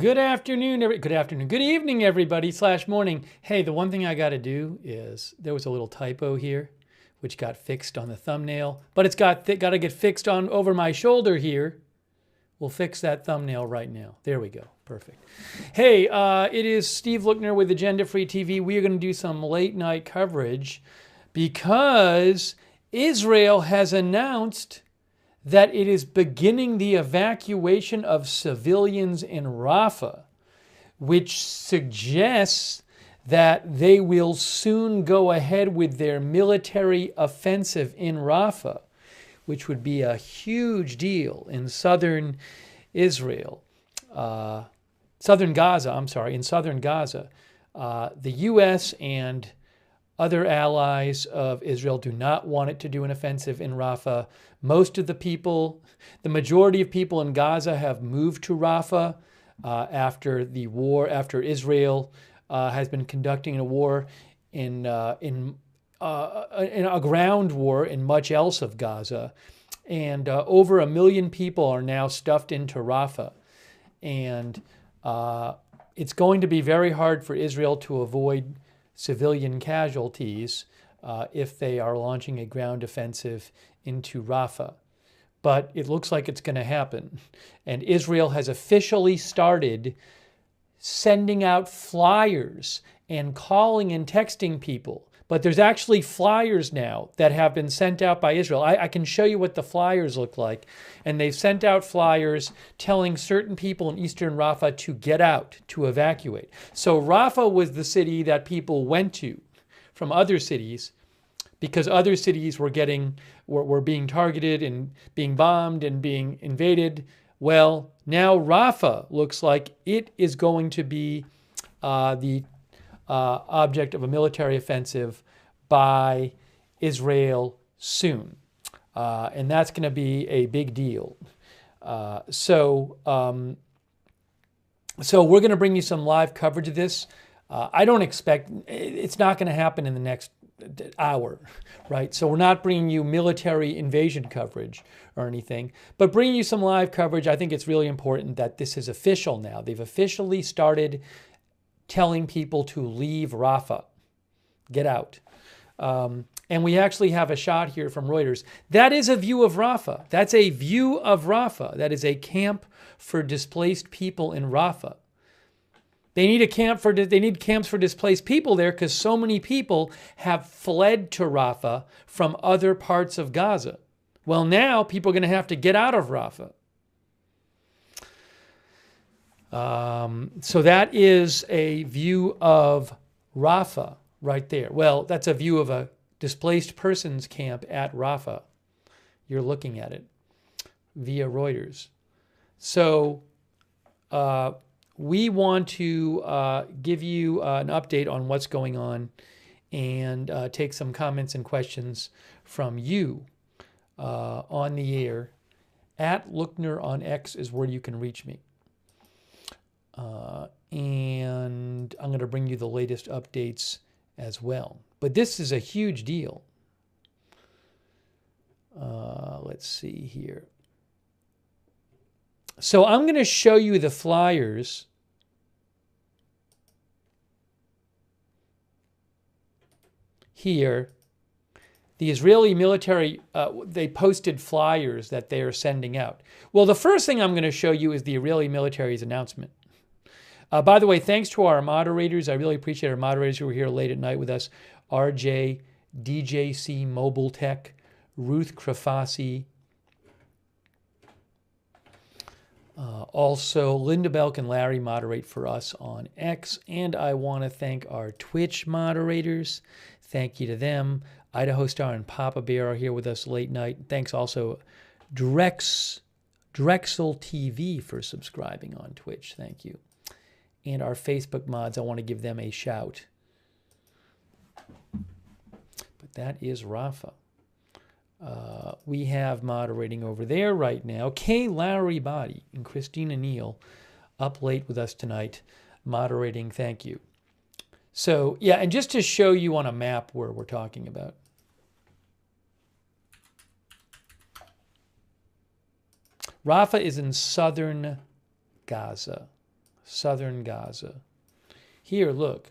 Good afternoon, good evening, everybody, / morning. Hey, the one thing I got to do is, there was a little typo here, which got fixed on the thumbnail, but it's got to get fixed on over my shoulder here. We'll fix that thumbnail right now. There we go. Perfect. Hey, it is Steve Lookner with Agenda Free TV. We are going to do some late night coverage because Israel has announced that it is beginning the evacuation of civilians in Rafah, which suggests that they will soon go ahead with their military offensive in Rafah, which would be a huge deal in southern Israel, southern Gaza, in southern Gaza. The U.S. and other allies of Israel do not want it to do an offensive in Rafah. Most of the people, the majority of people in Gaza have moved to Rafah after the war, after Israel has been conducting a war in a ground war in much else of Gaza. And over 1 million people are now stuffed into Rafah. And it's going to be very hard for Israel to avoid civilian casualties if they are launching a ground offensive into Rafah. But it looks like it's going to happen. And Israel has officially started sending out flyers and calling and texting people. But there's actually flyers now that have been sent out by Israel. I can show you what the flyers look like. And they've sent out flyers telling certain people in eastern Rafah to get out, to evacuate. So Rafah was the city that people went to from other cities because other cities were being targeted and being bombed and being invaded. Well, now Rafah looks like it is going to be the object of a military offensive by Israel soon. And that's going to be a big deal. So we're going to bring you some live coverage of this. I don't expect, it's not going to happen in the next hour, right? So we're not bringing you military invasion coverage or anything, but bringing you some live coverage. I think it's really important that this is official now. They've officially started telling people to leave Rafah, get out. And we actually have a shot here from Reuters. That is a view of Rafah. That's a view of Rafah. That is a camp for displaced people in Rafah. They need camps for displaced people there because so many people have fled to Rafah from other parts of Gaza. Well, now people are going to have to get out of Rafah. So that is a view of Rafah right there. Well, that's a view of a displaced persons camp at Rafah. You're looking at it via Reuters. So we want to give you an update on what's going on and take some comments and questions from you on the air. At Lookner on X is where you can reach me. And I'm going to bring you the latest updates as well. But this is a huge deal. Let's see here. So I'm going to show you the flyers here. The Israeli military, they posted flyers that they are sending out. Well, the first thing I'm going to show you is the Israeli military's announcement. By the way, thanks to our moderators. I really appreciate our moderators who were here late at night with us. RJ, DJC Mobile Tech, Ruth Krafasi. Also, Linda Belk and Larry moderate for us on X. And I want to thank our Twitch moderators. Thank you to them. Idaho Star and Papa Bear are here with us late night. Thanks also Drexel TV for subscribing on Twitch. Thank you. And our Facebook mods, I want to give them a shout. But that is Rafah. We have moderating over there right now Kay Lowry Body and Christina Neal up late with us tonight moderating. Thank you. So, yeah, and just to show you on a map where we're talking about. Rafah is in southern Gaza. Southern Gaza. Here, look.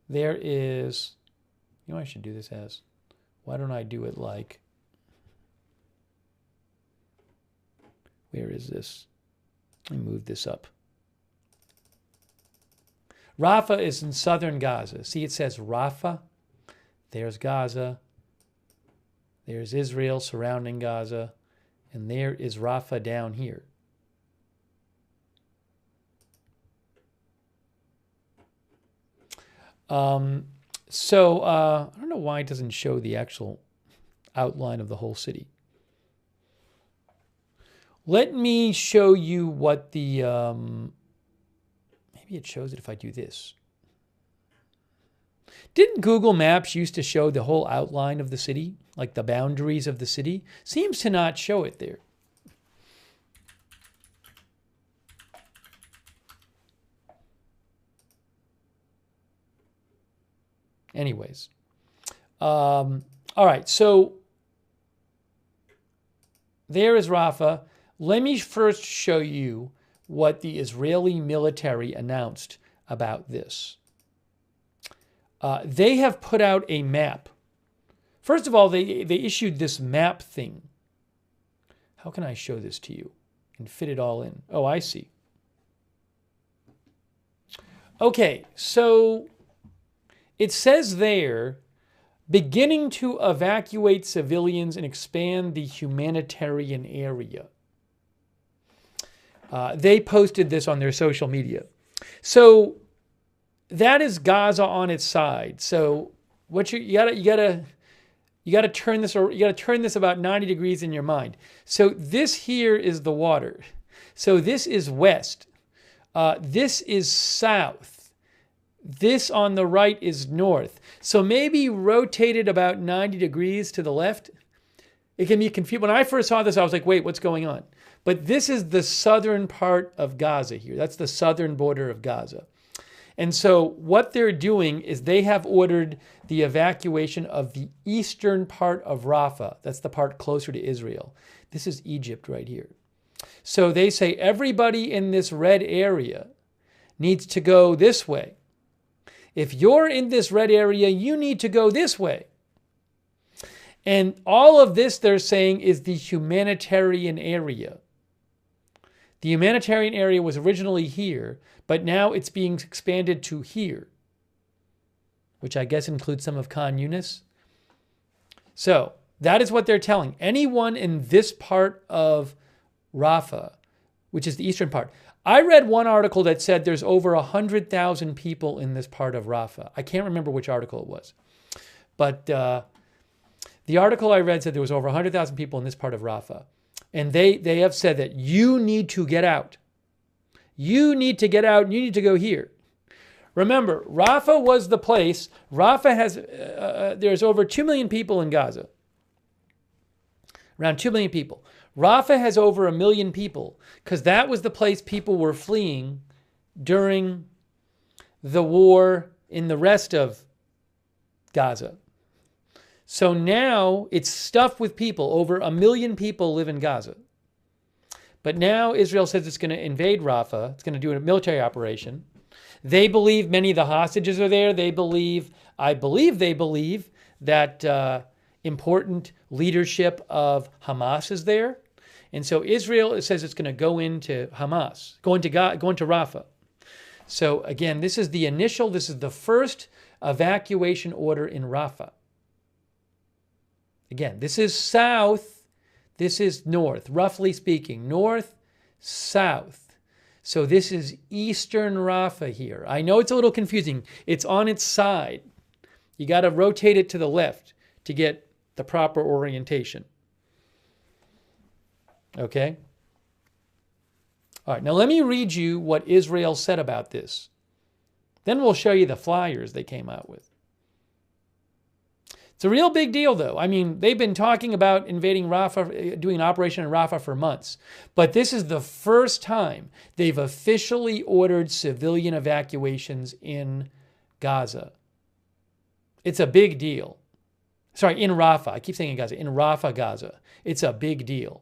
There is, you know what I should do this as? Why don't I do it like, where is this? Let me move this up. Rafah is in southern Gaza. See, it says Rafah. There's Gaza. There's Israel surrounding Gaza. And there is Rafah down here. So I don't know why it doesn't show the actual outline of the whole city. Let me show you what the, maybe it shows it if I do this. Didn't Google Maps used to show the whole outline of the city, like the boundaries of the city? Seems to not show it there. Anyways, all right, so there is Rafah. Let me first show you what the Israeli military announced about this. They have put out a map. First of all, they issued this map thing. How can I show this to you and fit it all in? Oh, I see. Okay, so it says there, beginning to evacuate civilians and expand the humanitarian area. They posted this on their social media. So that is Gaza on its side. So what you gotta turn this, or you gotta turn this about 90 degrees in your mind. So this here is the water. So this is west. This is south. This on the right is north. So maybe rotated about 90 degrees to the left. It can be confused. When I first saw this, I was like, wait, what's going on? But this is the southern part of Gaza here. That's the southern border of Gaza. And so what they're doing is they have ordered the evacuation of the eastern part of Rafah. That's the part closer to Israel. This is Egypt right here. So they say everybody in this red area needs to go this way. If you're in this red area, you need to go this way. And all of this, they're saying, is the humanitarian area. The humanitarian area was originally here, but now it's being expanded to here, which I guess includes some of Khan Yunis. So that is what they're telling. Anyone in this part of Rafah, which is the eastern part. I read one article that said there's over 100,000 people in this part of Rafah. I can't remember which article it was. But the article I read said there was over 100,000 people in this part of Rafah. And they have said that you need to get out. You need to get out and you need to go here. Remember, Rafah was the place. Rafah has, there's over 2 million people in Gaza. Around 2 million people. Rafah has over 1 million people because that was the place people were fleeing during the war in the rest of Gaza. So now it's stuffed with people. Over 1 million people live in Gaza. But now Israel says it's going to invade Rafah. It's going to do a military operation. They believe many of the hostages are there. I believe they believe that important leadership of Hamas is there. And so Israel says it's going to go into Hamas, go into Rafah. So again, this is the first evacuation order in Rafah. Again, this is south, this is north, roughly speaking, north, south. So this is eastern Rafah here. I know it's a little confusing. It's on its side. You got to rotate it to the left to get the proper orientation. Okay? All right, now let me read you what Israel said about this. Then we'll show you the flyers they came out with. It's a real big deal, though. I mean, they've been talking about invading Rafah, doing an operation in Rafah for months. But this is the first time they've officially ordered civilian evacuations in Gaza. It's a big deal. Sorry, in Rafah. I keep saying in Gaza. In Rafah, Gaza. It's a big deal.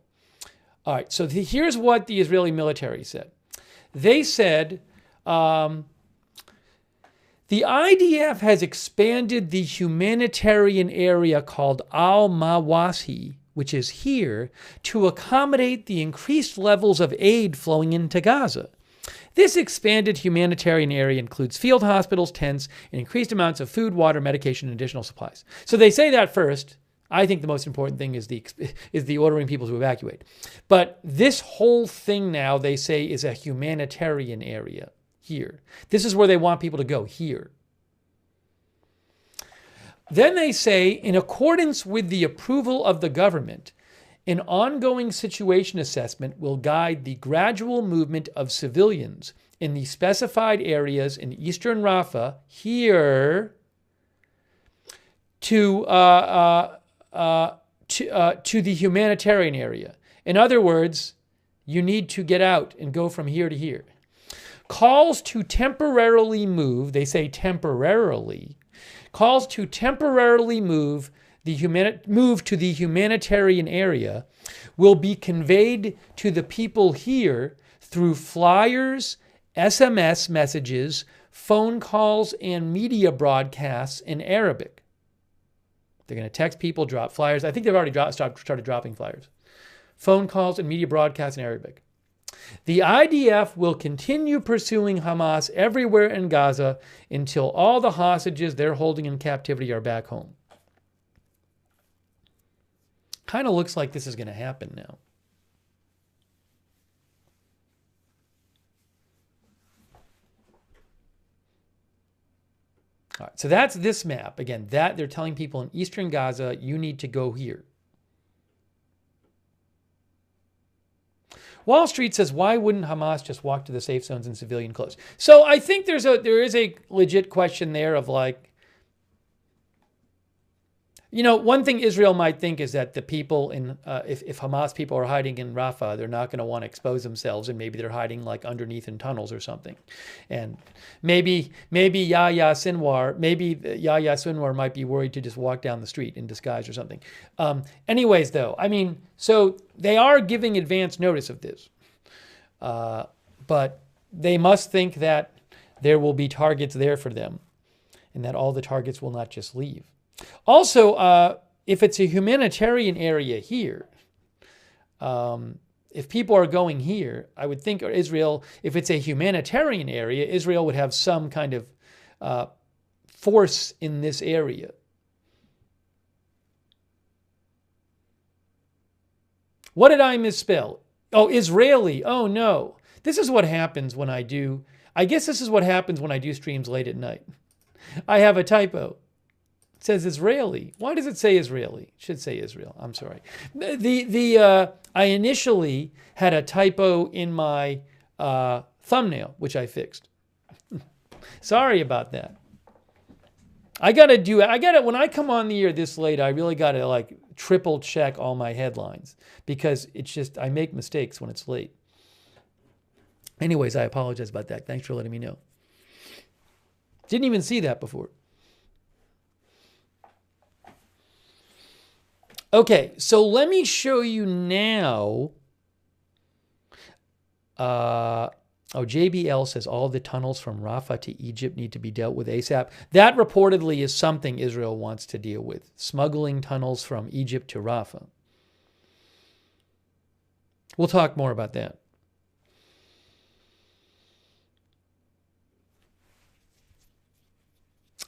All right, so here's what the Israeli military said. They said, the IDF has expanded the humanitarian area called Almawasi, which is here, to accommodate the increased levels of aid flowing into Gaza. This expanded humanitarian area includes field hospitals, tents, and increased amounts of food, water, medication, and additional supplies. So they say that first. I think the most important thing is the ordering people to evacuate. But this whole thing now, they say, is a humanitarian area. Here. This is where they want people to go, here. Then they say, in accordance with the approval of the government, an ongoing situation assessment will guide the gradual movement of civilians in the specified areas in eastern Rafah, here, to the humanitarian area. In other words, you need to get out and go from here to here. Calls to temporarily move, they say temporarily, calls to temporarily move to the humanitarian area will be conveyed to the people here through flyers, SMS messages, phone calls, and media broadcasts in Arabic. They're going to text people, drop flyers. I think they've already started dropping flyers. Phone calls and media broadcasts in Arabic. The IDF will continue pursuing Hamas everywhere in Gaza until all the hostages they're holding in captivity are back home. Kind of looks like this is going to happen now. All right, so that's this map. Again, that they're telling people in eastern Gaza, you need to go here. Wall Street says, why wouldn't Hamas just walk to the safe zones in civilian clothes? So I think there is a legit question there of like, one thing Israel might think is that the people if Hamas people are hiding in Rafah, they're not going to want to expose themselves, and maybe they're hiding like underneath in tunnels or something. And maybe Yahya Sinwar might be worried to just walk down the street in disguise or something. Anyways, though, so they are giving advance notice of this, but they must think that there will be targets there for them, and that all the targets will not just leave. Also, if it's a humanitarian area here, if people are going here, I would think Israel, if it's a humanitarian area, Israel would have some kind of force in this area. What did I misspell? Oh, Israeli. Oh, no. This is what happens when I guess this is what happens when I do streams late at night. I have a typo. It says Israeli. Why does it say Israeli? It should say Israel. I'm sorry. I initially had a typo in my thumbnail, which I fixed. Sorry about that. When I come on the air this late, I really got to like triple check all my headlines because it's just, I make mistakes when it's late. Anyways, I apologize about that. Thanks for letting me know. Didn't even see that before. Okay, so let me show you now. JBL says all the tunnels from Rafah to Egypt need to be dealt with ASAP. That reportedly is something Israel wants to deal with. Smuggling tunnels from Egypt to Rafah. We'll talk more about that.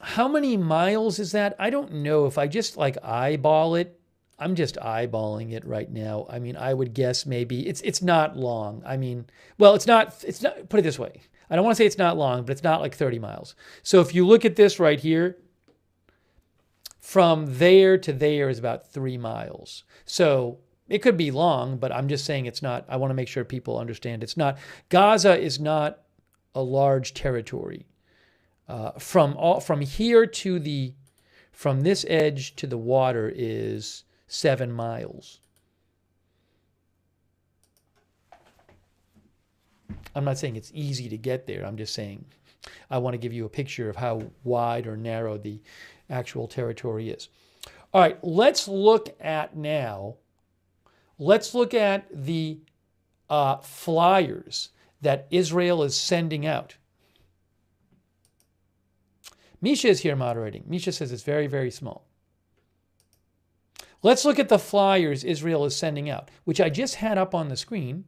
How many miles is that? I don't know. If I just like eyeball it, I'm just eyeballing it right now. I would guess maybe it's not long. It's not, put it this way. I don't want to say it's not long, but it's not like 30 miles. So if you look at this right here, from there to there is about 3 miles. So it could be long, but I'm just saying it's not. I want to make sure people understand it's not. Gaza is not a large territory. From here to from this edge to the water is 7 miles. I'm not saying it's easy to get there. I'm just saying I want to give you a picture of how wide or narrow the actual territory is. All right, let's look at the flyers that Israel is sending out. Misha is here moderating. Misha says it's very, very small. Let's look at the flyers Israel is sending out, which I just had up on the screen.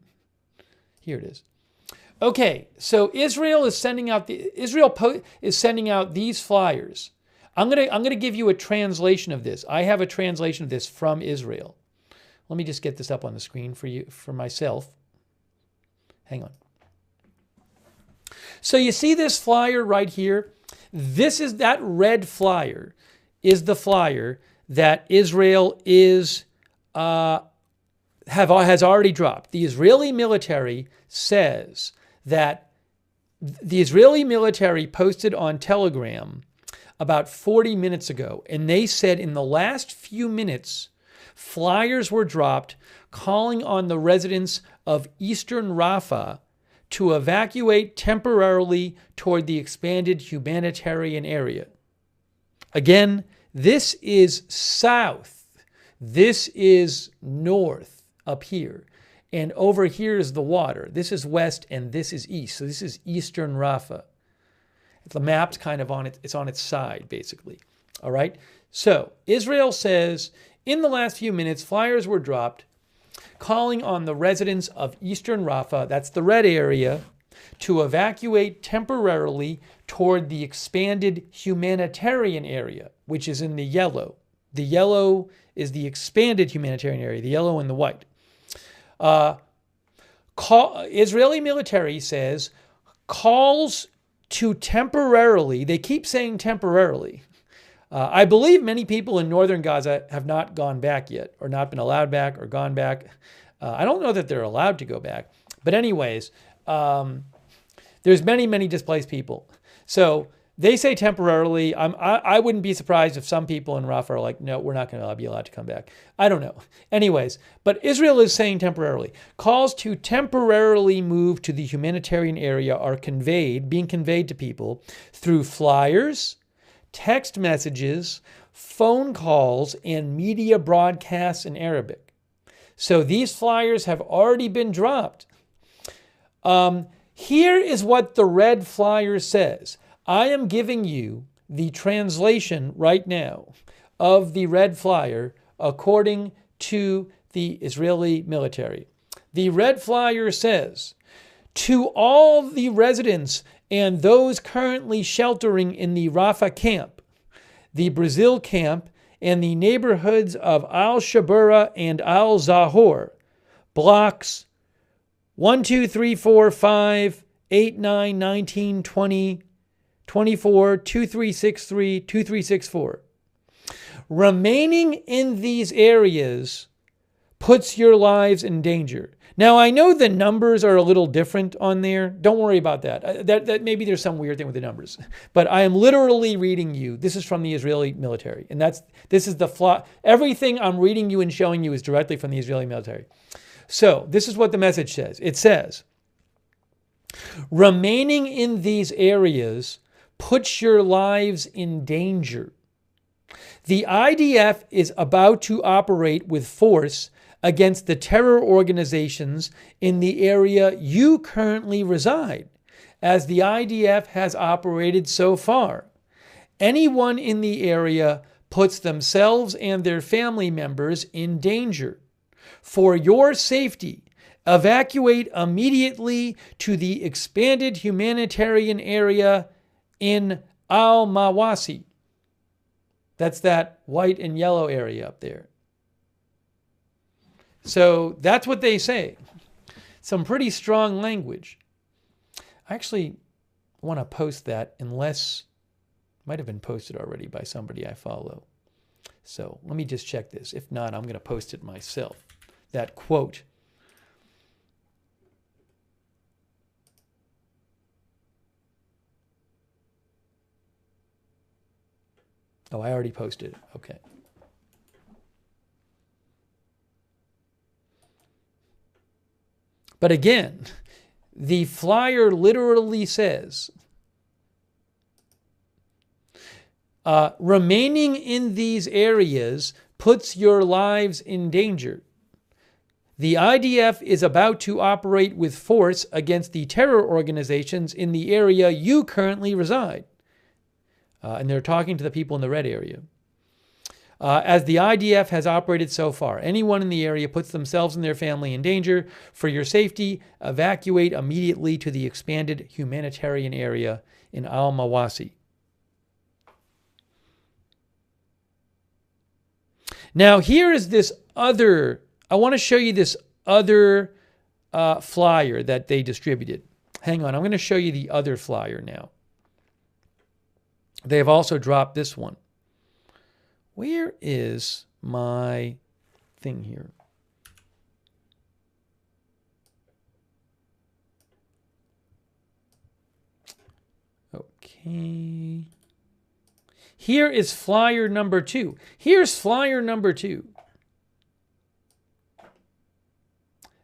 Here it is. Okay, so Israel is sending out these flyers. I'm gonna give you a translation of this. I have a translation of this from Israel. Let me just get this up on the screen for myself. Hang on. So you see this flyer right here? That red flyer is the flyer that Israel has already dropped. The Israeli military says that the Israeli military posted on Telegram about 40 minutes ago, and they said in the last few minutes, flyers were dropped calling on the residents of eastern Rafah to evacuate temporarily toward the expanded humanitarian area. Again, this is south. This is north up here. And over here is the water. This is west and this is east. So this is eastern Rafah. The map's kind of it's on its side, basically. All right? So Israel says, in the last few minutes, flyers were dropped calling on the residents of eastern Rafah, that's the red area, to evacuate temporarily toward the expanded humanitarian area, which is in the yellow. The yellow is the expanded humanitarian area, the yellow and the white. Israeli military says calls to temporarily, they keep saying temporarily. I believe many people in northern Gaza have not gone back yet, or not been allowed back, or gone back. I don't know that they're allowed to go back. But anyways, there's many, many displaced people. So they say temporarily. I wouldn't be surprised if some people in Rafah are like, no, we're not going to be allowed to come back. I don't know. Anyways, but Israel is saying temporarily. Calls to temporarily move to the humanitarian area are being conveyed to people through flyers, text messages, phone calls, and media broadcasts in Arabic. So these flyers have already been dropped. Here is what the red flyer says. I am giving you the translation right now of the red flyer according to the Israeli military. The red flyer says, to all the residents and those currently sheltering in the Rafah camp, the Brazil camp, and the neighborhoods of Al-Shabura and Al-Zahor, blocks 1, 2, 3, 4, 5, 8, 9, 19, 20, 24, 2363, 2364. Remaining in these areas puts your lives in danger. Now, I know the numbers are a little different on there. Don't worry about that. That maybe there's some weird thing with the numbers. But I am literally reading you. This is from the Israeli military. And this is the flaw. Everything I'm reading you and showing you is directly from the Israeli military. So this is what the message says. It says, remaining in these areas puts your lives in danger. The IDF is about to operate with force against the terror organizations in the area you currently reside, as the IDF has operated so far. Anyone in the area puts themselves and their family members in danger. For your safety, evacuate immediately to the expanded humanitarian area in Almawasi. That's that white and yellow area up there. So that's what they say. Some pretty strong language. I actually want to post that, unless it might have been posted already by somebody I follow. So let me just check this. If not, I'm going to post it myself. That quote. Oh, I already posted it. Okay. But again, the flyer literally says, remaining in these areas puts your lives in danger. The IDF is about to operate with force against the terror organizations in the area you currently reside. And they're talking to the people in the red area. As the IDF has operated so far, anyone in the area puts themselves and their family in danger. For your safety, evacuate immediately to the expanded humanitarian area in Almawasi. Now, here is this other, I want to show you this other flyer that they distributed. Hang on, I'm going to show you the other flyer now. They have also dropped this one. Where is my thing here? Okay. Here is flyer number 2. Here's flyer number 2.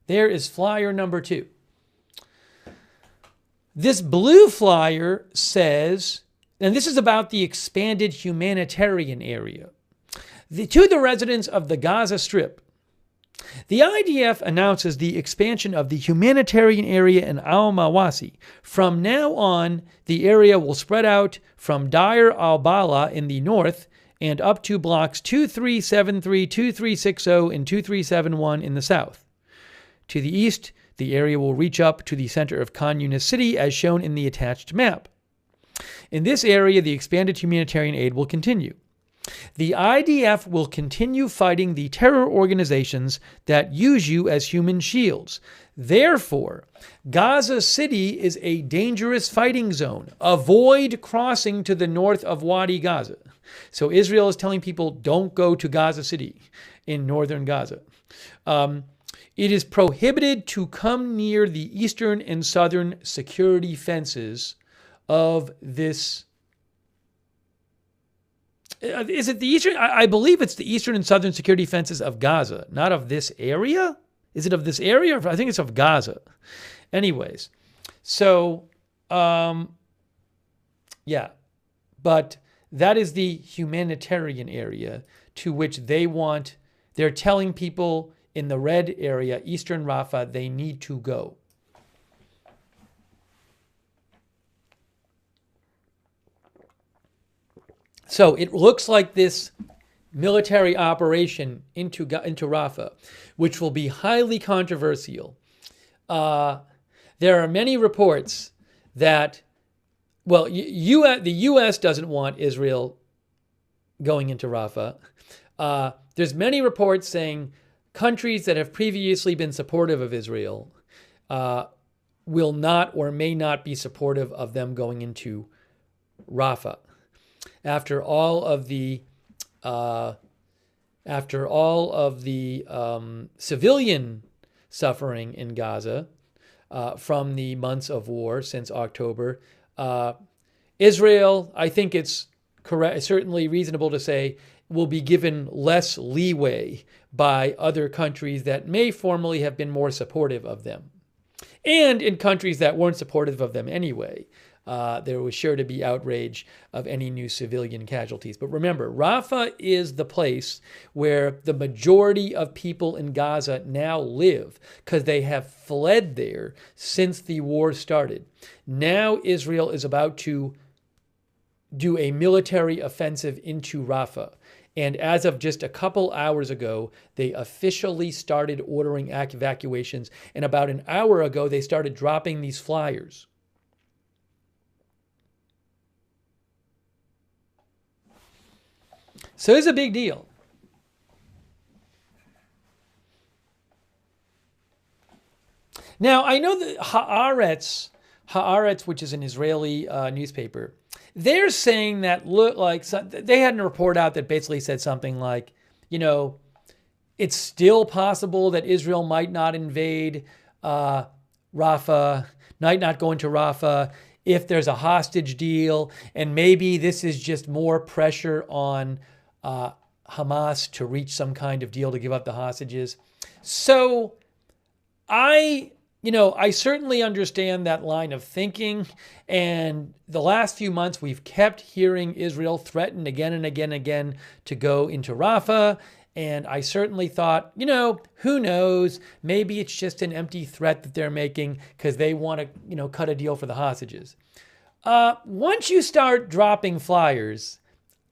There is flyer number 2. This blue flyer says, and this is about the expanded humanitarian area. To the residents of the Gaza Strip, the IDF announces the expansion of the humanitarian area in Almawasi. From now on, the area will spread out from Deir al-Bala in the north and up to blocks 2373, 2360, and 2371 in the south. To the east, the area will reach up to the center of Khan Yunis city as shown in the attached map. In this area, the expanded humanitarian aid will continue. The IDF will continue fighting the terror organizations that use you as human shields. Therefore, Gaza City is a dangerous fighting zone. Avoid crossing to the north of Wadi Gaza. So Israel is telling people, don't go to Gaza City in northern Gaza. It is prohibited to come near the eastern and southern security fences of this. Is it the eastern? I believe it's the eastern and southern security fences of Gaza, not of this area. Is it of this area? I think it's of Gaza. Anyways, so, yeah. But that is the humanitarian area to which they're telling people in the red area, Eastern Rafah, they need to go. So it looks like this military operation into Rafah, which will be highly controversial. There are many reports that, well, the U.S. doesn't want Israel going into Rafah. There's many reports saying countries that have previously been supportive of Israel will not or may not be supportive of them going into Rafah. After all of the civilian suffering in Gaza from the months of war since October, Israel, I think it's correct, certainly reasonable to say, will be given less leeway by other countries that may formerly have been more supportive of them. And in countries that weren't supportive of them anyway, there was sure to be outrage of any new civilian casualties. But remember, Rafah is the place where the majority of people in Gaza now live because they have fled there since the war started. Now Israel is about to do a military offensive into Rafah. And as of just a couple hours ago, they officially started ordering evacuations. And about an hour ago, they started dropping these flyers. So it's a big deal. Now, I know that Haaretz, which is an Israeli newspaper, they're saying that they had a report out that basically said something like, it's still possible that Israel might not invade Rafah, might not go into Rafah if there's a hostage deal, and maybe this is just more pressure on Hamas to reach some kind of deal to give up the hostages. So I certainly understand that line of thinking. And the last few months, we've kept hearing Israel threaten again and again and again to go into Rafah. And I certainly thought, who knows? Maybe it's just an empty threat that they're making because they want to, cut a deal for the hostages. Once you start dropping flyers,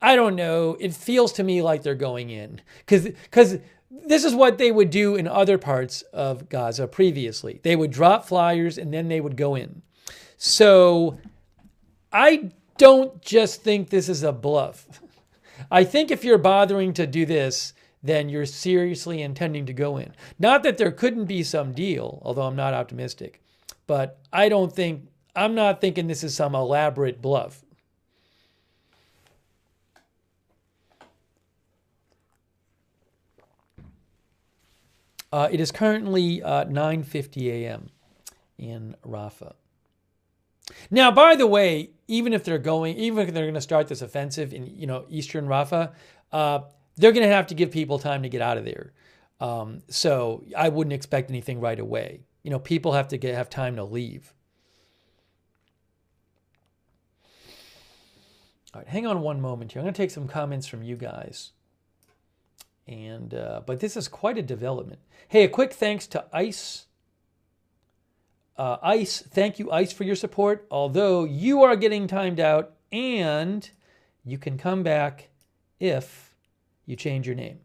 I don't know. It feels to me like they're going in because this is what they would do in other parts of Gaza previously. They would drop flyers and then they would go in. So I don't just think this is a bluff. I think if you're bothering to do this, then you're seriously intending to go in. Not that there couldn't be some deal, although I'm not optimistic. But I'm not thinking this is some elaborate bluff. It is currently 9:50 a.m. in Rafah. Now, by the way, even if they're going to start this offensive in Eastern Rafah, they're going to have to give people time to get out of there. So I wouldn't expect anything right away. People have to have time to leave. All right, hang on one moment here. I'm going to take some comments from you guys. But this is quite a development. Hey, a quick thanks to Ice. Ice, thank you, Ice, for your support. Although you are getting timed out, and you can come back if you change your name.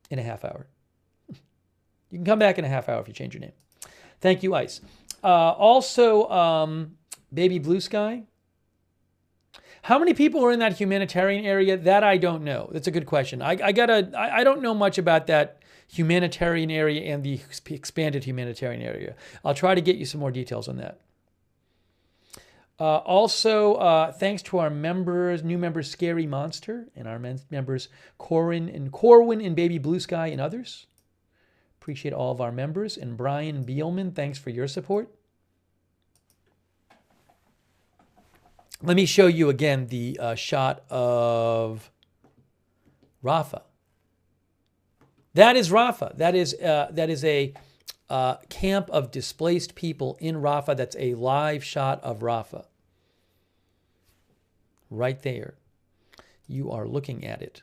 In a half hour. You can come back in a half hour if you change your name. Thank you, Ice. Also, Baby Blue Sky. How many people are in that humanitarian area? That I don't know. That's a good question. I don't know much about that humanitarian area and the expanded humanitarian area. I'll try to get you some more details on that. Also, thanks to our members, new members Scary Monster, and our members Corwin and Baby Blue Sky and others. Appreciate all of our members. And Brian Beelman, thanks for your support. Let me show you again the shot of Rafah. That is Rafah. That is a camp of displaced people in Rafah. That's a live shot of Rafah. Right there. You are looking at it.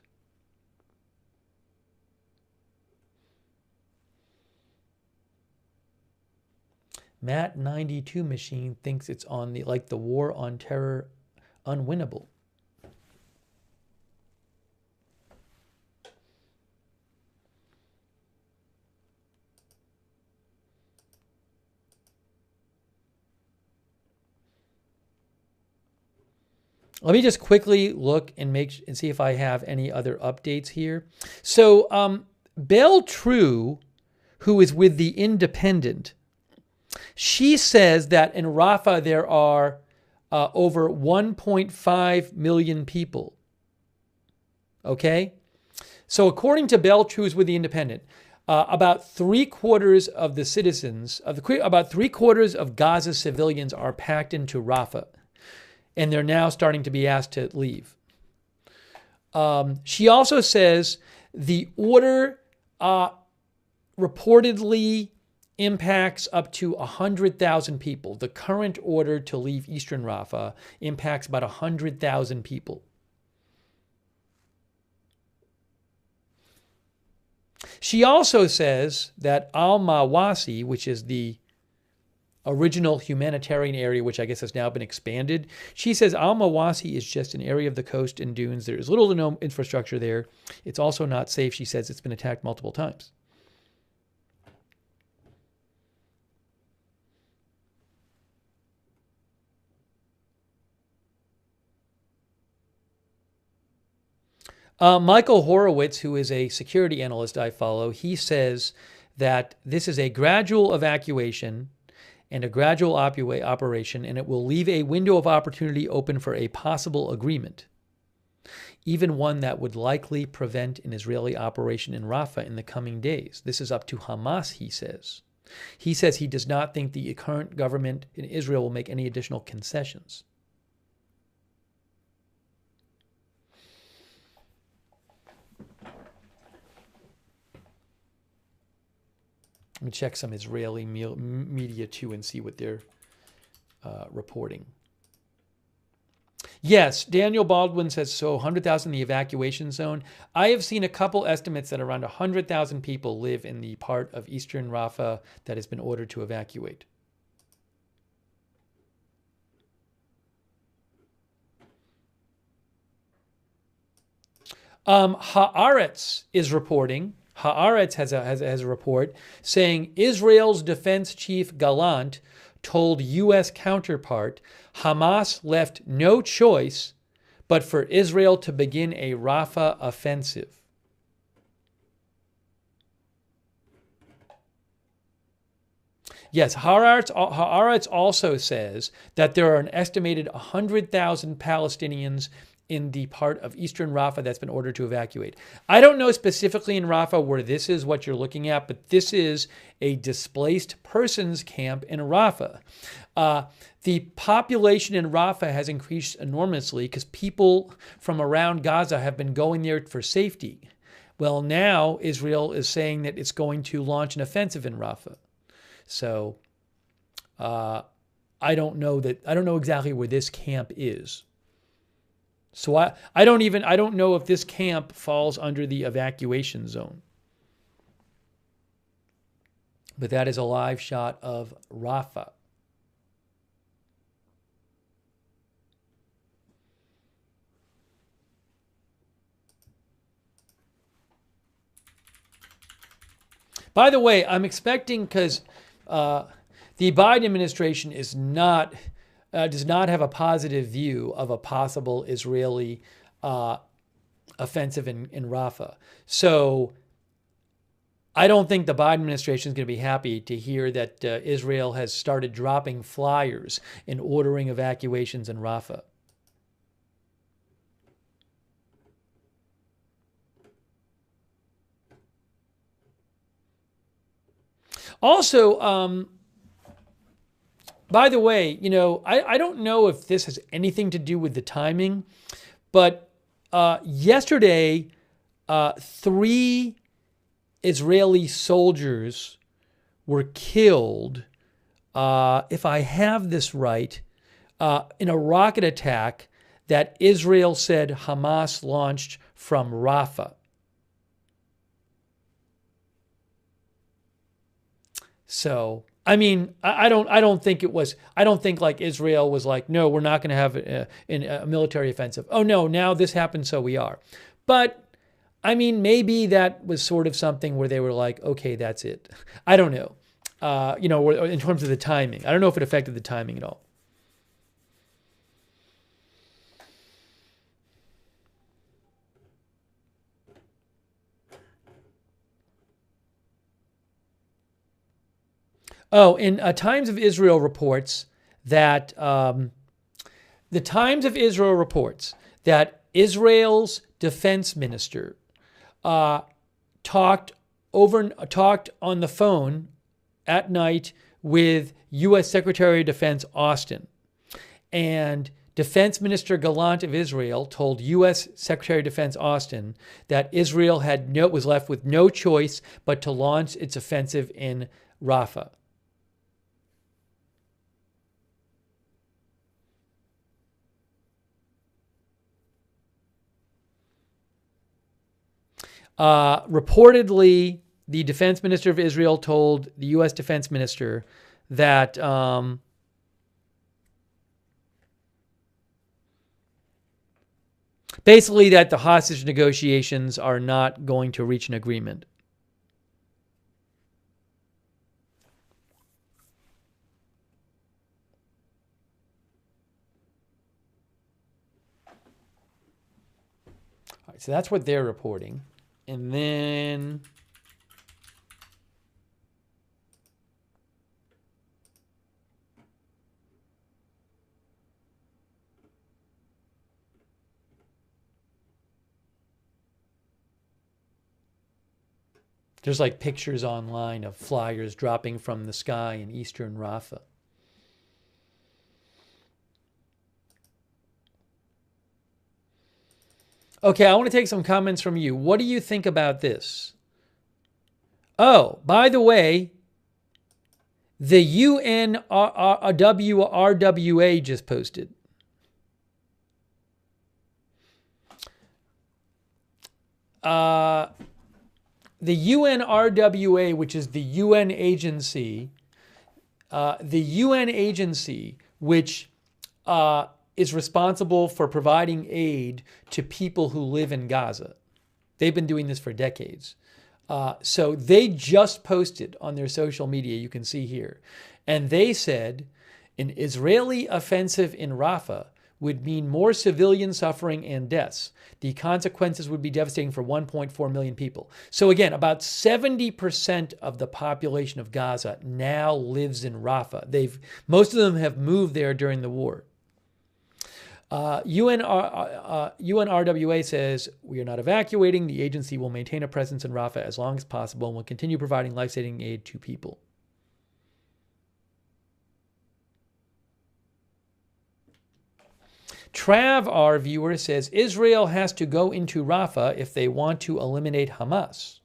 Matt 92 machine thinks it's on the war on terror unwinnable. Let me just quickly look and see if I have any other updates here. So Belle True, who is with the Independent, she says that in Rafah there are over 1.5 million people. Okay? So according to Belle True, who's with the Independent, about 3/4 of the citizens, about 3/4 of Gaza's civilians are packed into Rafah. And they're now starting to be asked to leave. She also says the order reportedly impacts up to 100,000 people. The current order to leave Eastern Rafah impacts about 100,000 people. She also says that Almawasi, which is the original humanitarian area, which I guess has now been expanded. She says Almawasi is just an area of the coast and dunes. There is little to no infrastructure there. It's also not safe. She says it's been attacked multiple times. Michael Horowitz, who is a security analyst I follow, he says that this is a gradual evacuation and a gradual operation, and it will leave a window of opportunity open for a possible agreement, even one that would likely prevent an Israeli operation in Rafah in the coming days. This is up to Hamas, he says. He says he does not think the current government in Israel will make any additional concessions. Let me check some Israeli media too and see what they're reporting. Yes, Daniel Baldwin says, so 100,000 in the evacuation zone. I have seen a couple estimates that around 100,000 people live in the part of Eastern Rafah that has been ordered to evacuate. Haaretz is reporting. Haaretz has a report saying Israel's defense chief Gallant told U.S. counterpart Hamas left no choice but for Israel to begin a Rafah offensive. Yes, Haaretz also says that there are an estimated 100,000 Palestinians in the part of Eastern Rafah that's been ordered to evacuate. I don't know specifically in Rafah where this is what you're looking at, but this is a displaced persons camp in Rafah. The population in Rafah has increased enormously because people from around Gaza have been going there for safety. Well, now Israel is saying that it's going to launch an offensive in Rafah. So I don't know exactly where this camp is. So I don't know if this camp falls under the evacuation zone. But that is a live shot of Rafah. By the way, I'm expecting, because the Biden administration does not have a positive view of a possible Israeli offensive in Rafah. So I don't think the Biden administration is going to be happy to hear that Israel has started dropping flyers and ordering evacuations in Rafah. Also, by the way, I don't know if this has anything to do with the timing, but yesterday, 3 Israeli soldiers were killed, if I have this right, in a rocket attack that Israel said Hamas launched from Rafah. So, I mean, I don't think it was. I don't think like Israel was like, no, we're not going to have a military offensive. Oh no, now this happened, so we are. But I mean, maybe that was sort of something where they were like, okay, that's it. I don't know. In terms of the timing, I don't know if it affected the timing at all. Oh, and Times of Israel reports that the Times of Israel reports that Israel's defense minister talked on the phone at night with U.S. Secretary of Defense Austin, and Defense Minister Gallant of Israel told U.S. Secretary of Defense Austin that Israel was left with no choice but to launch its offensive in Rafah. Reportedly, the defense minister of Israel told the U.S. defense minister that basically that the hostage negotiations are not going to reach an agreement. All right, so that's what they're reporting. And then there's like pictures online of flyers dropping from the sky in eastern Rafah. Okay, I want to take some comments from you. What do you think about this? Oh, by the way, the UNRWA just posted. The UNRWA, which is the UN agency, which is responsible for providing aid to people who live in Gaza. They've been doing this for decades. So they just posted on their social media, you can see here, and they said an Israeli offensive in Rafah would mean more civilian suffering and deaths. The consequences would be devastating for 1.4 million people. So again, about 70% of the population of Gaza now lives in Rafah. Most of them have moved there during the war. UNRWA says, we are not evacuating. The agency will maintain a presence in Rafah as long as possible and will continue providing life-saving aid to people. Trav, our viewer, says Israel has to go into Rafah if they want to eliminate Hamas.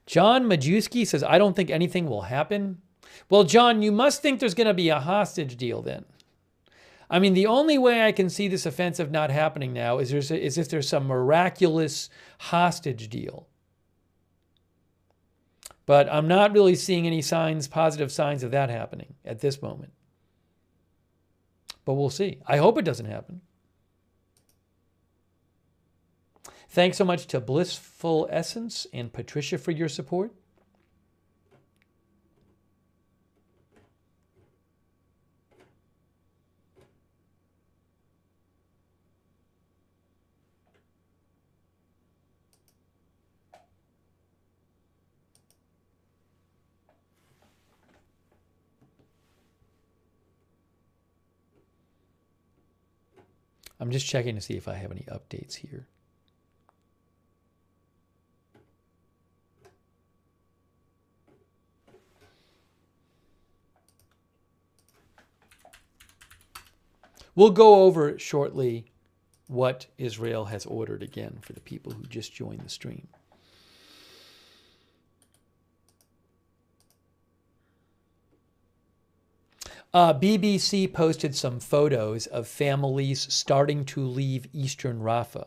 John Majewski says, I don't think anything will happen. Well, John, you must think there's going to be a hostage deal then. I mean, the only way I can see this offensive not happening now is if there's some miraculous hostage deal. But I'm not really seeing any positive signs of that happening at this moment. But we'll see. I hope it doesn't happen. Thanks so much to Blissful Essence and Patricia for your support. I'm just checking to see if I have any updates here. We'll go over shortly what Israel has ordered again for the people who just joined the stream. BBC posted some photos of families starting to leave eastern Rafah.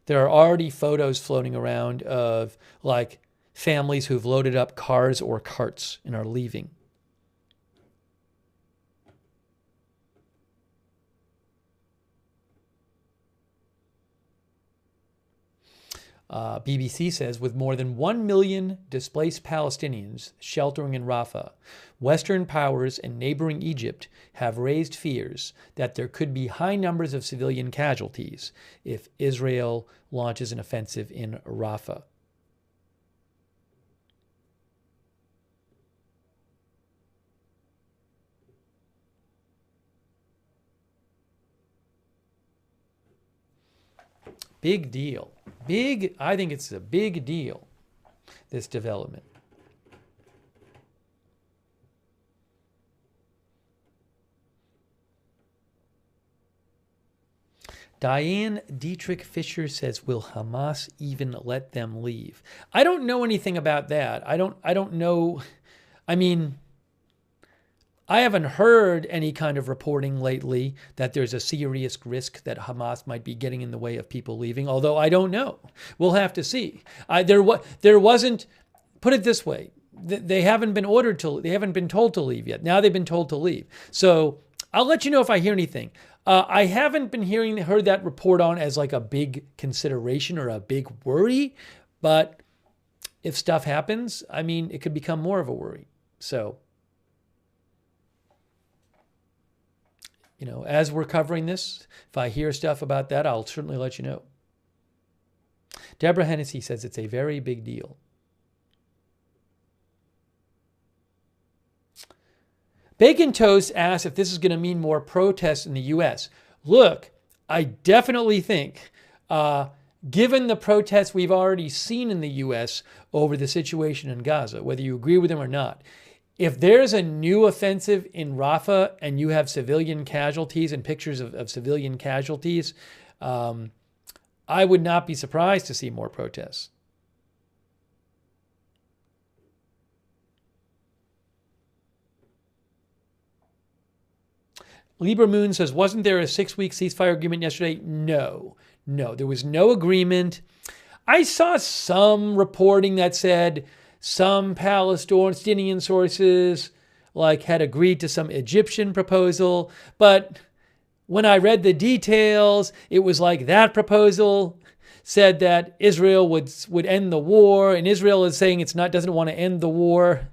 There are already photos floating around of like families who've loaded up cars or carts and are leaving. BBC says, with more than 1 million displaced Palestinians sheltering in Rafah, Western powers and neighboring Egypt have raised fears that there could be high numbers of civilian casualties if Israel launches an offensive in Rafah. Big deal. I think it's a big deal, this development. Diane Dietrich Fisher says, will Hamas even let them leave? I don't know anything about that. I don't know. I mean, I haven't heard any kind of reporting lately that there's a serious risk that Hamas might be getting in the way of people leaving, although I don't know. We'll have to see. There wasn't, put it this way, they haven't been told to leave yet. Now they've been told to leave. So I'll let you know if I hear anything. I haven't been heard that report on as like a big consideration or a big worry, but if stuff happens, I mean, it could become more of a worry. So, you know, as we're covering this, if I hear stuff about that, I'll certainly let you know. Deborah Hennessy says it's a very big deal. Bacon Toast asks if this is going to mean more protests in the U.S. Look, I definitely think, given the protests we've already seen in the U.S. over the situation in Gaza, whether you agree with them or not, if there's a new offensive in Rafah and you have civilian casualties and pictures of civilian casualties, I would not be surprised to see more protests. Libra Moon says, wasn't there a 6-week ceasefire agreement yesterday? No, there was no agreement. I saw some reporting that said some Palestinian sources had agreed to some Egyptian proposal, but when I read the details, it was like that proposal said that Israel would end the war, and Israel is saying doesn't want to end the war.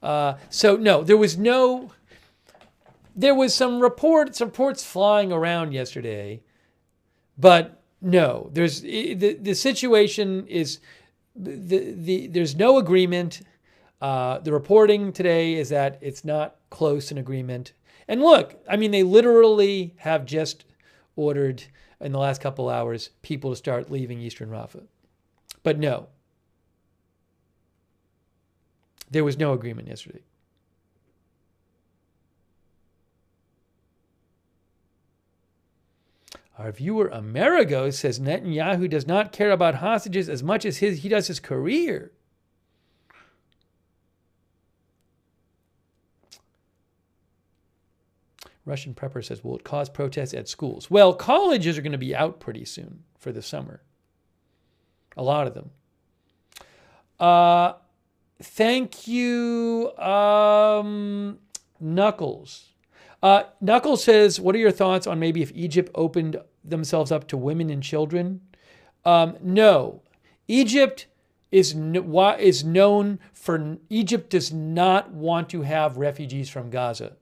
So no, there was no. There was some reports flying around yesterday, but no, the situation is there's no agreement. The reporting today is that it's not close an agreement. And look, I mean, they literally have just ordered in the last couple hours people to start leaving Eastern Rafah. But no, there was no agreement yesterday. Our viewer Amerigo says Netanyahu does not care about hostages as much as he does his career. Russian Prepper says, will it cause protests at schools? Well, colleges are going to be out pretty soon for the summer. A lot of them. Thank you, Knuckles. Knuckles says, what are your thoughts on maybe if Egypt opened themselves up to women and children? No. Egypt is known for, Egypt does not want to have refugees from Gaza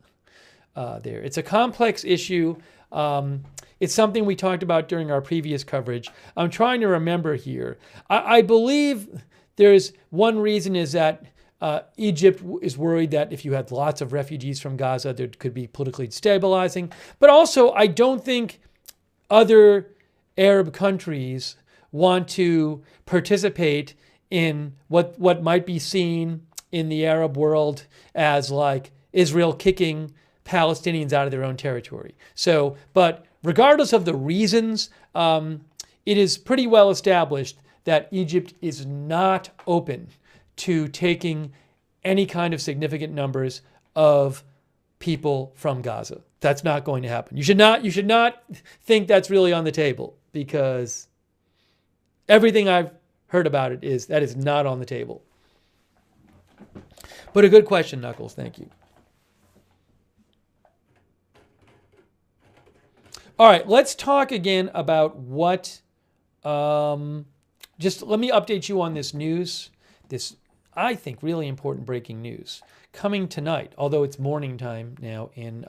there. It's a complex issue. It's something we talked about during our previous coverage. I'm trying to remember here. I believe there's one reason is that Egypt is worried that if you had lots of refugees from Gaza, there could be politically destabilizing. But also, I don't think other Arab countries want to participate in what might be seen in the Arab world as like Israel kicking Palestinians out of their own territory. So, but regardless of the reasons, it is pretty well established that Egypt is not open to taking any kind of significant numbers of people from Gaza. That's not going to happen. You should not think that's really on the table, because everything I've heard about it is that is not on the table. But a good question, Knuckles. Thank you. All right, let's talk again about what, just let me update you on this news, this, I think, really important breaking news coming tonight, although it's morning time now in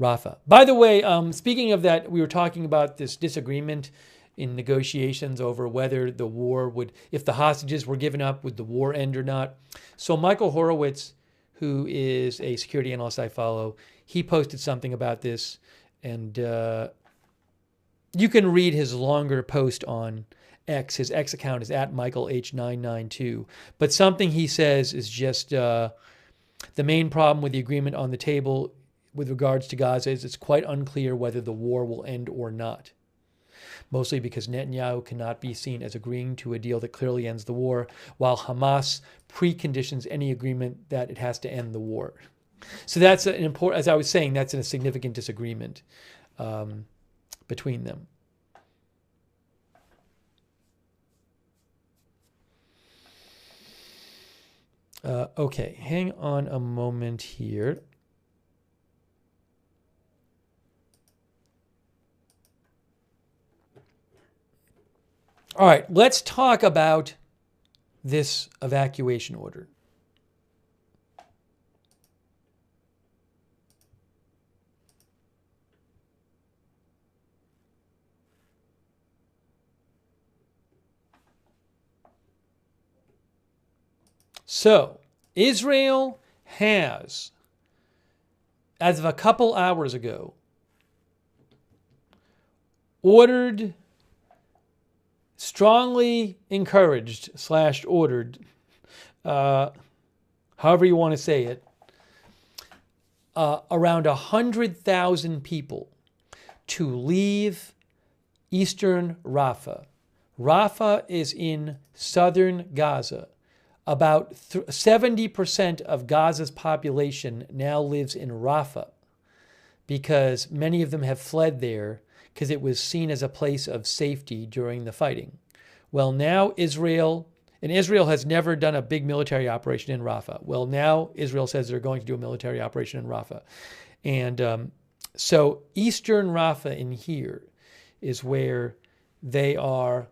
Rafah. By the way, speaking of that, we were talking about this disagreement in negotiations over whether the war would, if the hostages were given up, would the war end or not. So Michael Horowitz, who is a security analyst I follow, he posted something about this, and you can read his longer post on X. His X account is at MichaelH992. But something he says is just the main problem with the agreement on the table with regards to Gaza is it's quite unclear whether the war will end or not. Mostly because Netanyahu cannot be seen as agreeing to a deal that clearly ends the war, while Hamas preconditions any agreement that it has to end the war. So that's an important, as I was saying, that's a significant disagreement between them. Okay, hang on a moment here. All right, let's talk about this evacuation order. So, Israel has, as of a couple hours ago, strongly encouraged / ordered, however you want to say it, around 100,000 people to leave eastern Rafah. Rafah is in southern Gaza. About 70% of Gaza's population now lives in Rafah because many of them have fled there because it was seen as a place of safety during the fighting. Well, now Israel has never done a big military operation in Rafah. Well, now Israel says they're going to do a military operation in Rafah. And so eastern Rafah in here is where they are.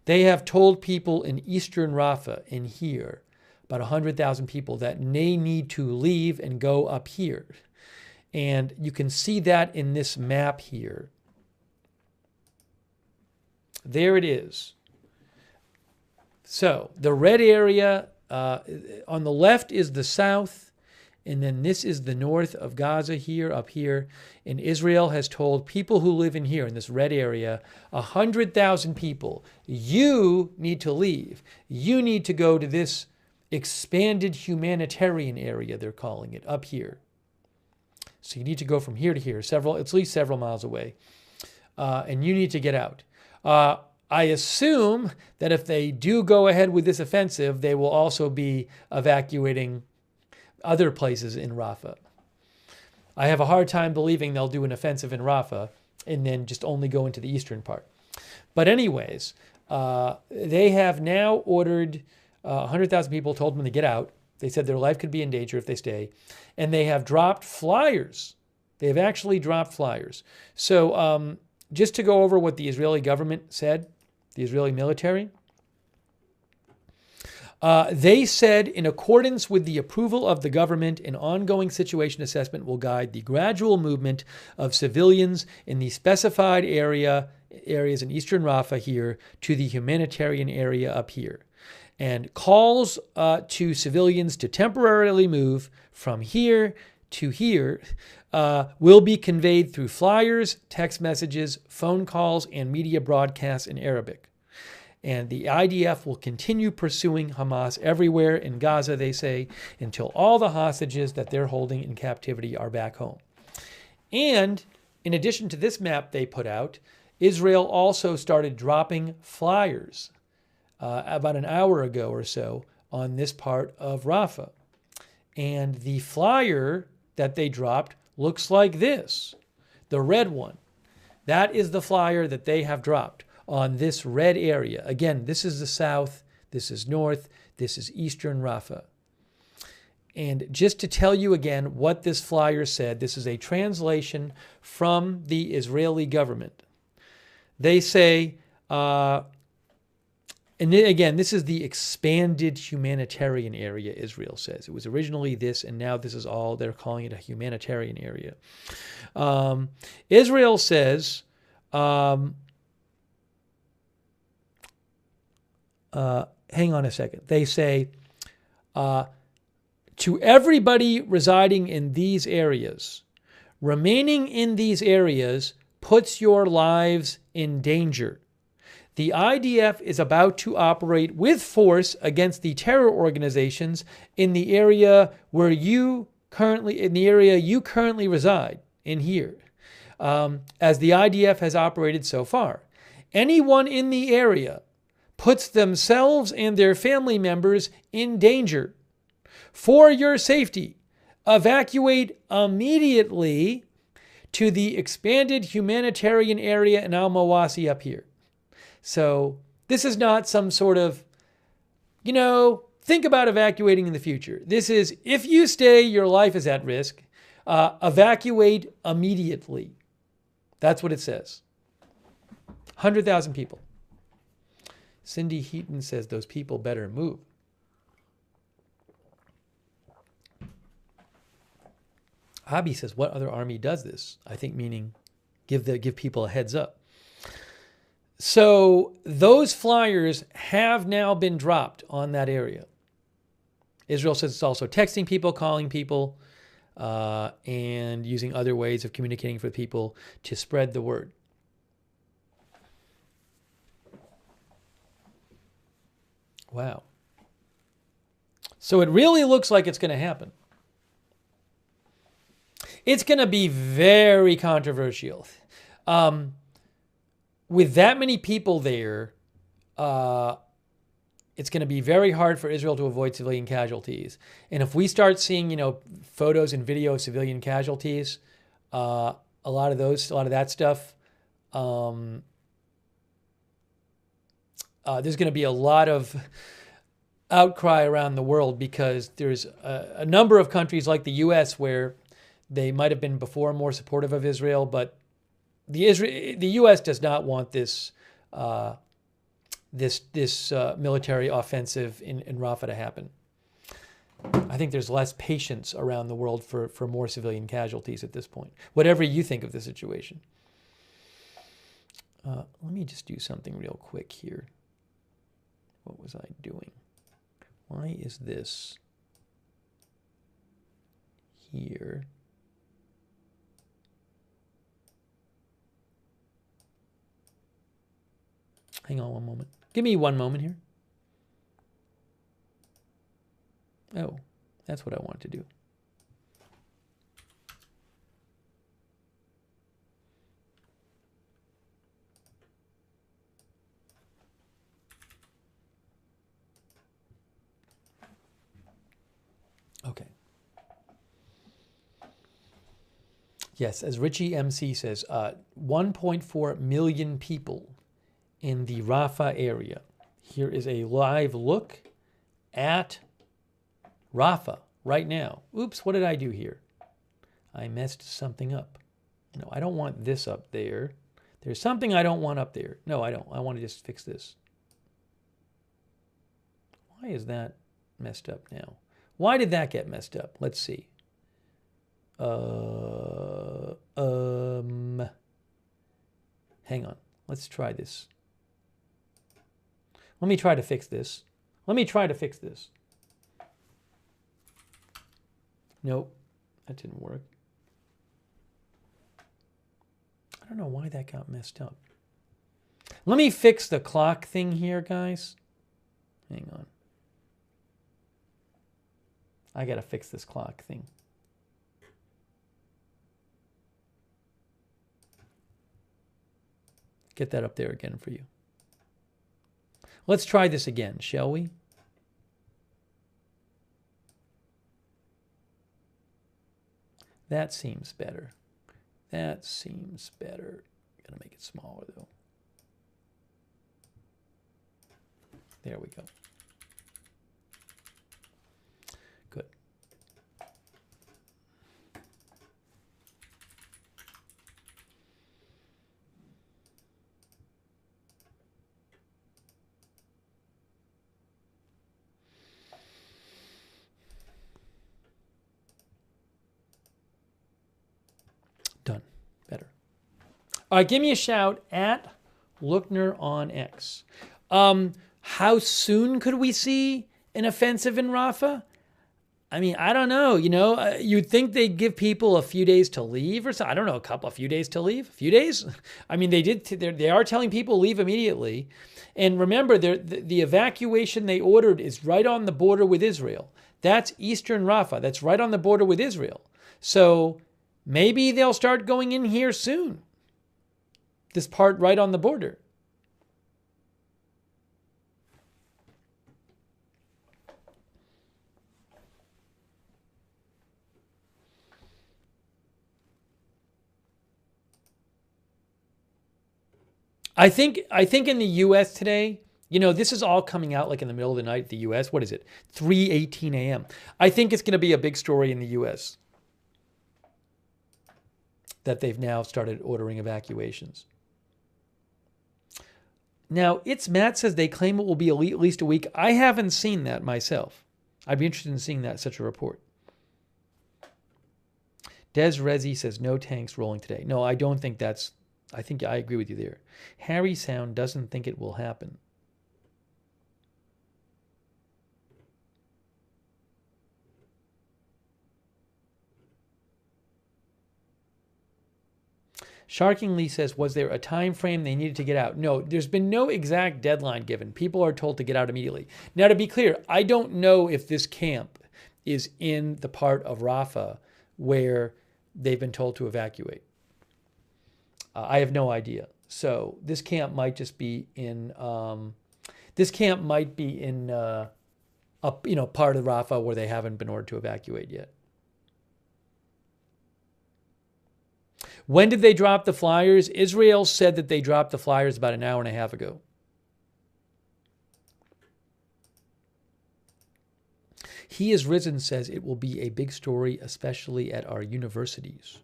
They have told people in eastern Rafah in here, about 100,000 people, that they need to leave and go up here. And you can see that in this map here. There it is. So the red area on the left is the south, and then this is the north of Gaza here, up here. And Israel has told people who live in here, in this red area, 100,000 people, you need to leave. You need to go to this expanded humanitarian area, they're calling it, up here. So you need to go from here to here, at least several miles away. And you need to get out. I assume that if they do go ahead with this offensive, they will also be evacuating other places in Rafah. I have a hard time believing they'll do an offensive in Rafah and then just only go into the eastern part. But anyways, they have now ordered 100,000 people, told them to get out. They said their life could be in danger if they stay. And they have dropped flyers. They have actually dropped flyers. So just to go over what the Israeli government said, the Israeli military, They said, in accordance with the approval of the government, an ongoing situation assessment will guide the gradual movement of civilians in the specified areas in eastern Rafah here to the humanitarian area up here. And calls to civilians to temporarily move from here to here will be conveyed through flyers, text messages, phone calls, and media broadcasts in Arabic. And the IDF will continue pursuing Hamas everywhere in Gaza, they say, until all the hostages that they're holding in captivity are back home. And in addition to this map they put out, Israel also started dropping flyers about an hour ago or so on this part of Rafah. And the flyer that they dropped looks like this, the red one. That is the flyer that they have dropped on this red area. Again, this is the south, this is north, this is eastern Rafah. And just to tell you again what this flyer said, this is a translation from the Israeli government. They say, and again, this is the expanded humanitarian area, Israel says. It was originally this, and now this is all, they're calling it a humanitarian area. Israel says, hang on a second. They say, to everybody residing in these areas, remaining in these areas puts your lives in danger. The IDF is about to operate with force against the terror organizations in the area you currently reside in here, as the IDF has operated so far. Anyone in the area puts themselves and their family members in danger. For your safety, evacuate immediately to the expanded humanitarian area in Almawasi up here. So this is not some sort of, think about evacuating in the future. This is, if you stay, your life is at risk. Evacuate immediately. That's what it says. 100,000 people. Cindy Heaton says those people better move. Abi says, what other army does this? I think meaning give people a heads up. So those flyers have now been dropped on that area. Israel says it's also texting people, calling people, and using other ways of communicating with people to spread the word. Wow. So it really looks like it's going to happen. It's going to be very controversial. With that many people there, it's going to be very hard for Israel to avoid civilian casualties. And if we start seeing, photos and video of civilian casualties, a lot of that stuff, there's going to be a lot of outcry around the world because there's a number of countries like the U.S. where they might have been before more supportive of Israel, but the U.S. does not want this military offensive in Rafah to happen. I think there's less patience around the world for more civilian casualties at this point, whatever you think of the situation. Let me just do something real quick here. What was I doing? Why is this here? Hang on one moment. Give me one moment here. Oh, that's what I want to do. Okay. Yes, as Richie MC says, 1.4 million people in the Rafah area. Here is a live look at Rafah right now. Oops, what did I do here? I messed something up. No, I don't want this up there. There's something I don't want up there. No, I don't. I want to just fix this. Why is that messed up now? Why did that get messed up? Let's see. Hang on. Let's try this. Let me try to fix this. Nope, that didn't work. I don't know why that got messed up. Let me fix the clock thing here, guys. Hang on. I got to fix this clock thing. Get that up there again for you. Let's try this again, shall we? That seems better. Gotta make it smaller though. There we go. Good. Done. Better. All right, give me a shout at Lookner on X. How soon could we see an offensive in Rafah? I mean, I don't know. You'd think they'd give people a few days to leave or so. I don't know, a few days to leave? A few days? I mean, they are telling people leave immediately. And remember, the evacuation they ordered is right on the border with Israel. That's eastern Rafah. That's right on the border with Israel. So maybe they'll start going in here soon. This part right on the border. I think in the U.S. today, this is all coming out like in the middle of the night. The U.S. What is it? 3:18 a.m. I think it's going to be a big story in the U.S. that they've now started ordering evacuations. Now, Matt says they claim it will be at least a week. I haven't seen that myself. I'd be interested in seeing such a report. Des Rezi says no tanks rolling today. No, I don't think that's. I think I agree with you there. Harry Sound doesn't think it will happen. Sharkingly says, was there a time frame they needed to get out? No, there's been no exact deadline given. People are told to get out immediately. Now, to be clear, I don't know if this camp is in the part of Rafah where they've been told to evacuate. I have no idea. So this camp might just be in. This camp might be in a part of Rafah where they haven't been ordered to evacuate yet. When did they drop the flyers? Israel said that they dropped the flyers about an hour and a half ago. He is Risen says it will be a big story, especially at our universities.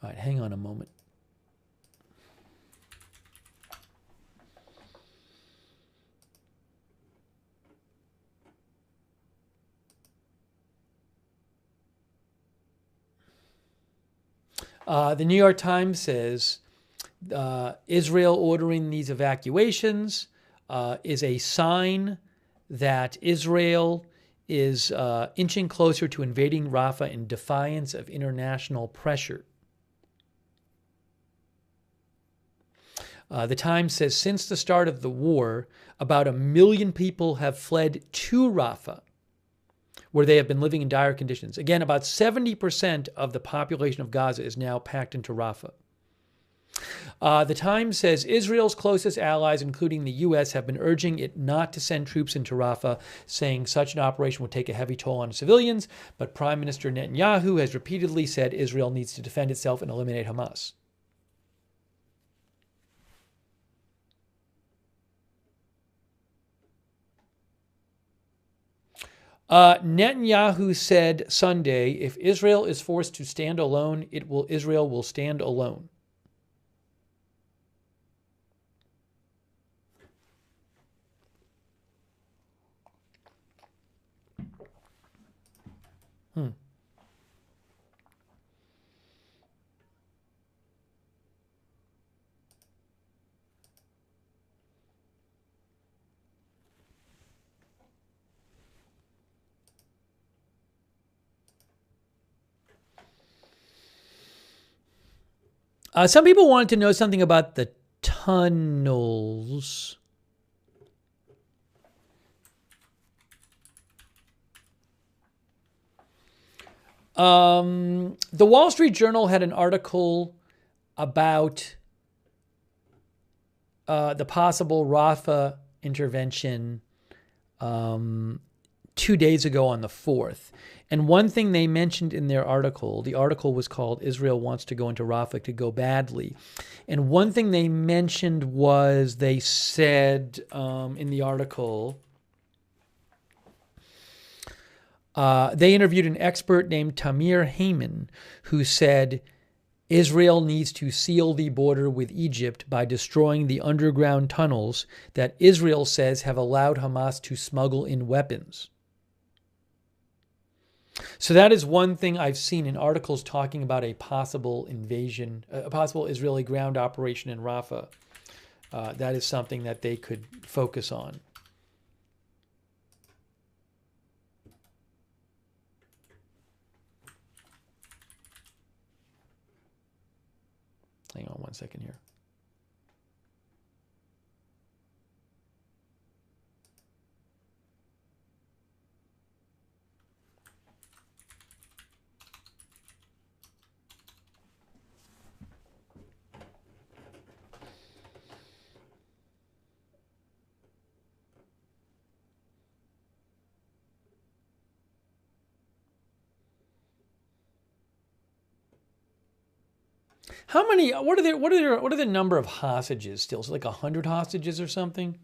All right, hang on a moment. The New York Times says Israel ordering these evacuations is a sign that Israel is inching closer to invading Rafah in defiance of international pressure. The Times says since the start of the war, about 1 million people have fled to Rafah, where they have been living in dire conditions. Again, about 70% of the population of Gaza is now packed into Rafah. The Times says Israel's closest allies, including the U.S., have been urging it not to send troops into Rafah, saying such an operation would take a heavy toll on civilians. But Prime Minister Netanyahu has repeatedly said Israel needs to defend itself and eliminate Hamas. Netanyahu said Sunday, if Israel is forced to stand alone, Israel will stand alone. Some people wanted to know something about the tunnels. The Wall Street Journal had an article about the possible Rafah intervention 2 days ago on the 4th. And one thing they mentioned in their article, the article was called Israel Wants to Go into Rafah to Go Badly. And one thing they mentioned was they said in the article, they interviewed an expert named Tamir Heyman who said Israel needs to seal the border with Egypt by destroying the underground tunnels that Israel says have allowed Hamas to smuggle in weapons. So that is one thing I've seen in articles talking about a possible invasion, a possible Israeli ground operation in Rafah. That is something that they could focus on. Hang on one second here. How many? What are the number of hostages still? Is it like 100 hostages or something?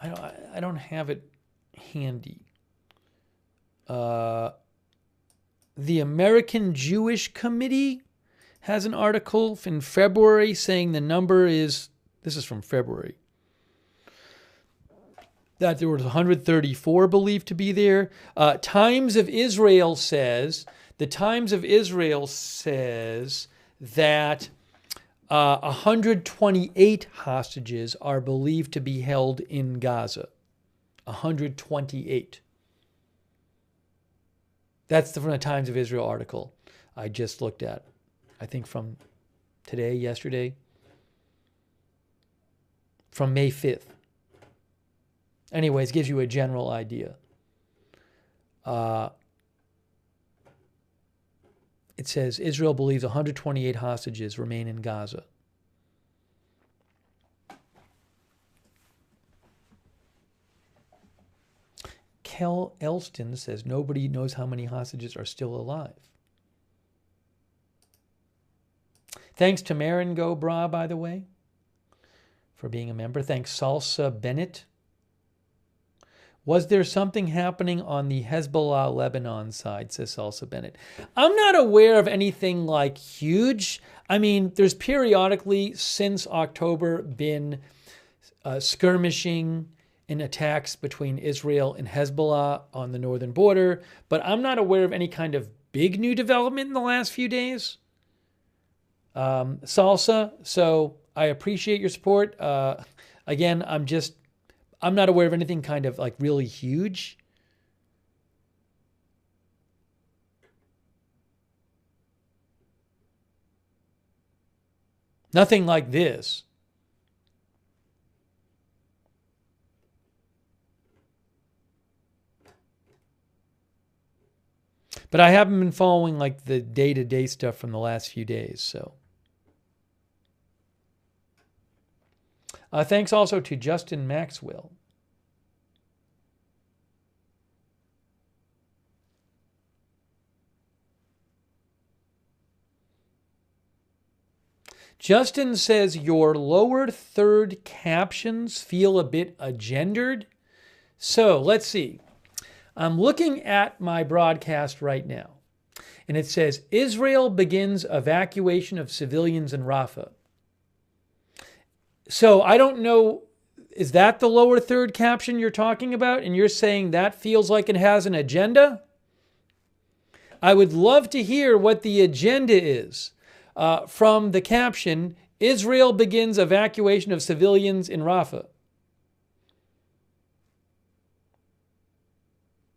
I don't have it handy. The American Jewish Committee has an article in February saying the number is, this is from February, that there was 134 believed to be there. Times of Israel says that 128 hostages are believed to be held in Gaza. 128. That's from the Times of Israel article I just looked at. I think from today, yesterday, from May 5th. Anyways, gives you a general idea. It says Israel believes 128 hostages remain in Gaza. Kel Elston says nobody knows how many hostages are still alive. Thanks to Marin Go Bra, by the way, for being a member. Thanks, Salsa Bennett. Was there something happening on the Hezbollah Lebanon side, says Salsa Bennett? I'm not aware of anything like huge. I mean, there's periodically since October been skirmishing and attacks between Israel and Hezbollah on the northern border, but I'm not aware of any kind of big new development in the last few days. Salsa, so I appreciate your support. Again, I'm not aware of anything kind of like really huge. Nothing like this. But I haven't been following like the day-to-day stuff from the last few days. So thanks also to Justin Maxwell. Justin says your lower third captions feel a bit agendered. So let's see. I'm looking at my broadcast right now, and it says Israel begins evacuation of civilians in Rafah. So I don't know, is that the lower third caption you're talking about? And you're saying that feels like it has an agenda? I would love to hear what the agenda is. From the caption, Israel begins evacuation of civilians in Rafah.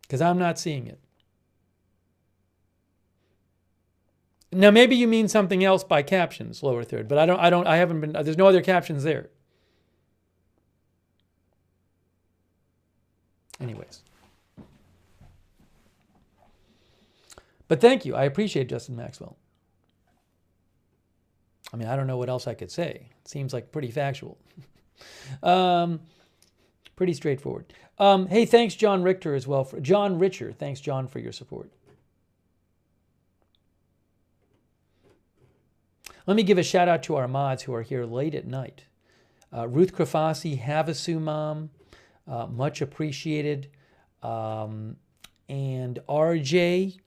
Because I'm not seeing it. Now maybe you mean something else by captions, lower third, but I haven't been, there's no other captions there. Anyways. But thank you. I appreciate Justin Maxwell. I mean, I don't know what else I could say. It seems like pretty factual. Pretty straightforward. Hey, thanks John Richter as well. John Richer, thanks John for your support. Let me give a shout out to our mods who are here late at night. Ruth Krafasi, Havasu Mom, much appreciated. And RJ,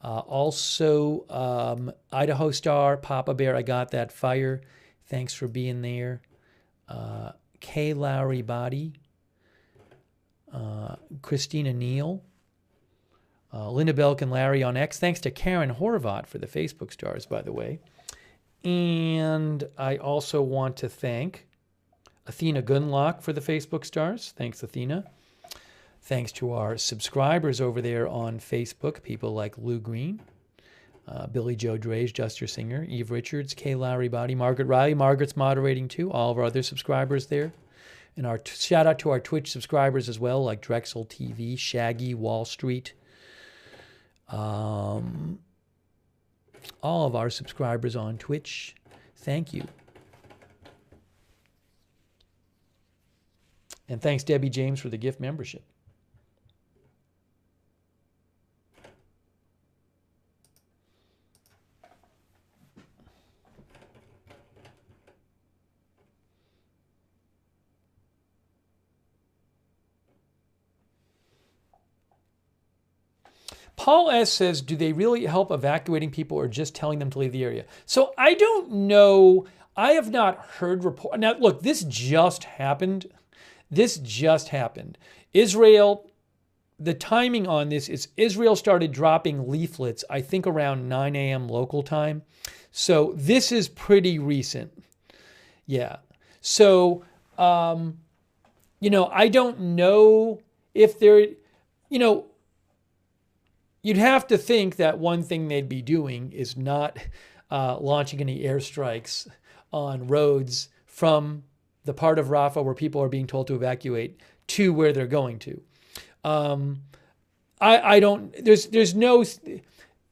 also Idaho Star, Papa Bear, I got that fire. Thanks for being there. Kay Lowry Body, Christina Neal, Linda Belk and Larry on X. Thanks to Karen Horvat for the Facebook stars, by the way. And I also want to thank Athena Gunlock for the Facebook stars. Thanks, Athena. Thanks to our subscribers over there on Facebook, people like Lou Green, Billy Joe Drage, Juster Singer, Eve Richards, Kay Lowry Body, Margaret Riley. Margaret's moderating too. All of our other subscribers there. And our shout out to our Twitch subscribers as well, like Drexel TV, Shaggy, Wall Street. All of our subscribers on Twitch. Thank you. And thanks, Debbie James, for the gift membership. Paul S. says, do they really help evacuating people or just telling them to leave the area? So I don't know. I have not heard report. Now, look, this just happened. Israel, the timing on this is Israel started dropping leaflets, I think around 9 a.m. local time. So this is pretty recent. Yeah. So, I don't know if they're, you'd have to think that one thing they'd be doing is not launching any airstrikes on roads from the part of Rafah where people are being told to evacuate to where they're going to. There's no,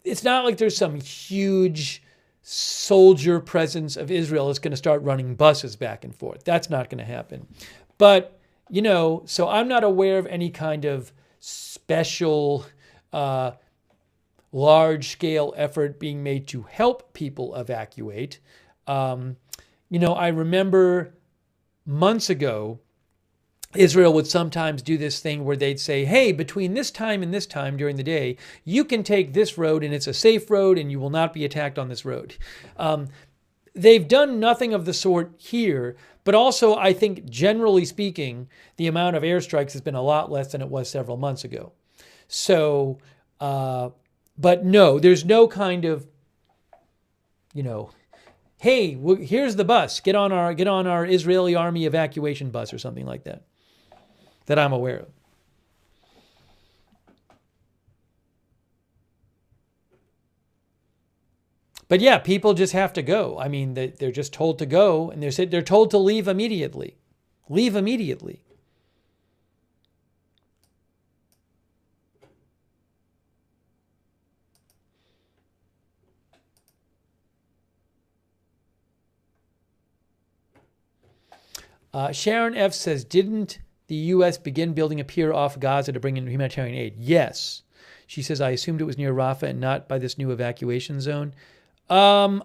it's not like there's some huge soldier presence of Israel that's going to start running buses back and forth. That's not going to happen. But, so I'm not aware of any kind of special large-scale effort being made to help people evacuate. I remember months ago, Israel would sometimes do this thing where they'd say, hey, between this time and this time during the day, you can take this road and it's a safe road and you will not be attacked on this road. They've done nothing of the sort here, but also I think generally speaking, the amount of airstrikes has been a lot less than it was several months ago. So, but no, there's no kind of, hey, here's the bus. Get on our Israeli army evacuation bus or something like that I'm aware of. But yeah, people just have to go. I mean, they're just told to go, and they're told to leave immediately. Leave immediately. Sharon F. says, didn't the U.S. begin building a pier off Gaza to bring in humanitarian aid? Yes. She says, I assumed it was near Rafah and not by this new evacuation zone. I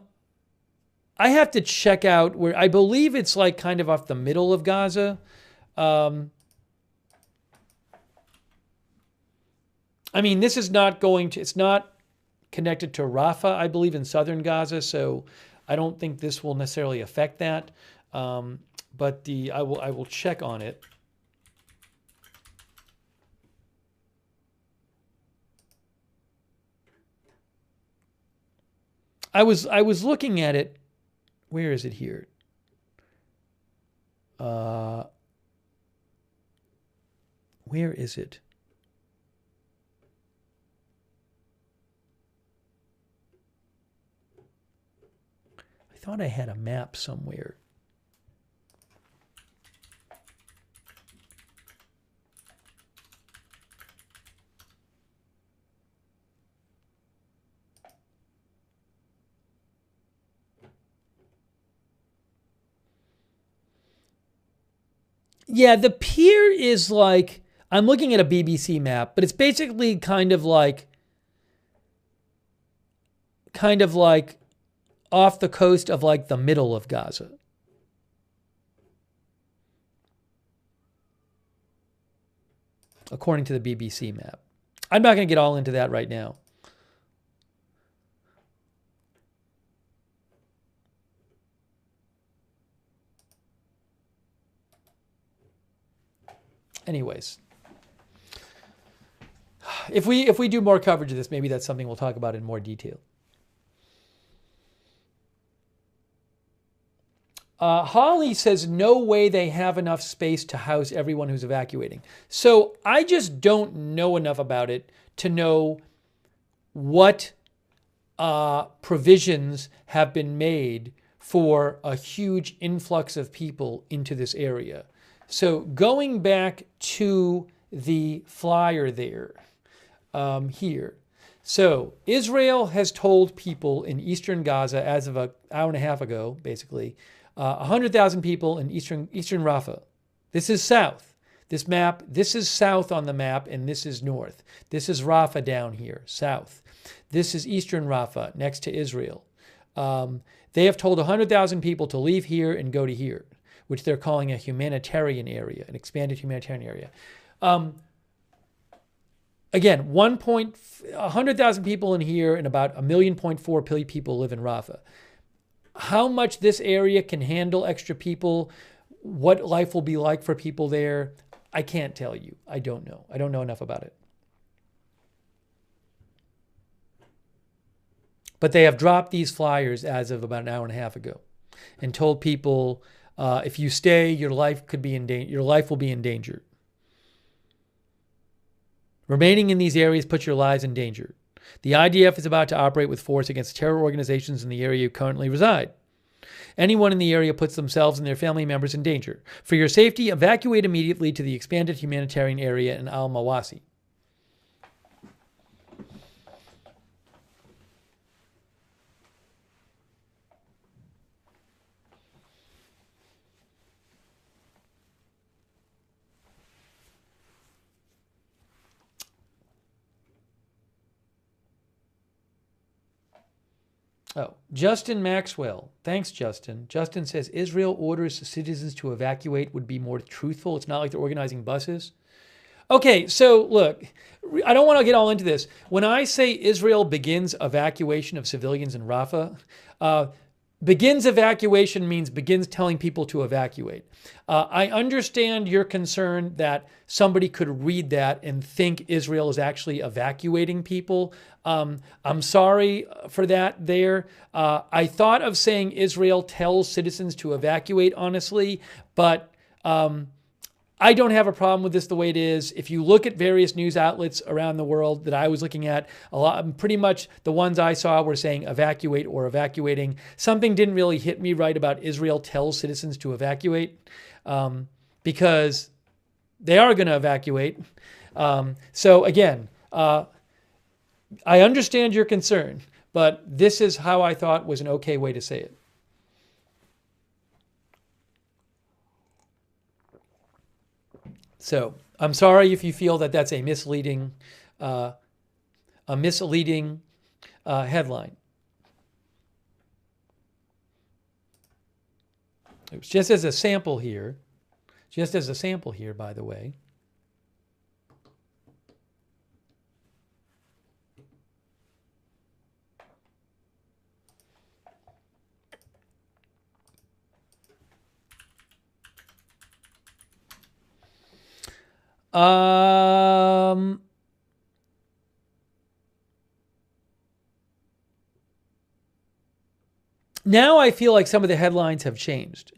have to check out where, I believe it's like kind of off the middle of Gaza. I mean, this is not it's not connected to Rafah, I believe, in southern Gaza, so I don't think this will necessarily affect that. But I will check on it. I was looking at it. Where is it here? Where is it? I thought I had a map somewhere. Yeah, the pier is like, I'm looking at a BBC map, but it's basically kind of like off the coast of like the middle of Gaza. According to the BBC map. I'm not going to get all into that right now. Anyways, if we do more coverage of this, maybe that's something we'll talk about in more detail. Holly says, no way they have enough space to house everyone who's evacuating. So I just don't know enough about it to know what provisions have been made for a huge influx of people into this area. So going back to the flyer there, here. So Israel has told people in eastern Gaza, as of an hour and a half ago, basically, 100,000 people in eastern Rafah. This is south. This is south on the map, and this is north. This is Rafah down here, south. This is eastern Rafah, next to Israel. They have told 100,000 people to leave here and go to here, which they're calling a humanitarian area, an expanded humanitarian area. Again, 100,000 people in here and about 1.4 million people live in Rafah. How much this area can handle extra people, what life will be like for people there, I can't tell you. I don't know. I don't know enough about it. But they have dropped these flyers as of about an hour and a half ago and told people, if you stay, your life could be in danger. Your life will be in danger. Remaining in these areas puts your lives in danger. The IDF is about to operate with force against terror organizations in the area you currently reside. Anyone in the area puts themselves and their family members in danger. For your safety, evacuate immediately to the expanded humanitarian area in Almawasi. Oh, Justin Maxwell. Thanks, Justin. Justin says, Israel orders citizens to evacuate would be more truthful. It's not like they're organizing buses. Okay, so look, I don't want to get all into this. When I say Israel begins evacuation of civilians in Rafah, begins evacuation means begins telling people to evacuate. I understand your concern that somebody could read that and think Israel is actually evacuating people. I'm sorry for that there. I thought of saying Israel tells citizens to evacuate, honestly, but I don't have a problem with this the way it is. If you look at various news outlets around the world that I was looking at, pretty much the ones I saw were saying evacuate or evacuating. Something didn't really hit me right about Israel tells citizens to evacuate, because they are going to evacuate. So again, I understand your concern, but this is how I thought was an okay way to say it. So I'm sorry if you feel that that's a misleading uh, headline. It was just as a sample here, by the way. Now I feel like some of the headlines have changed.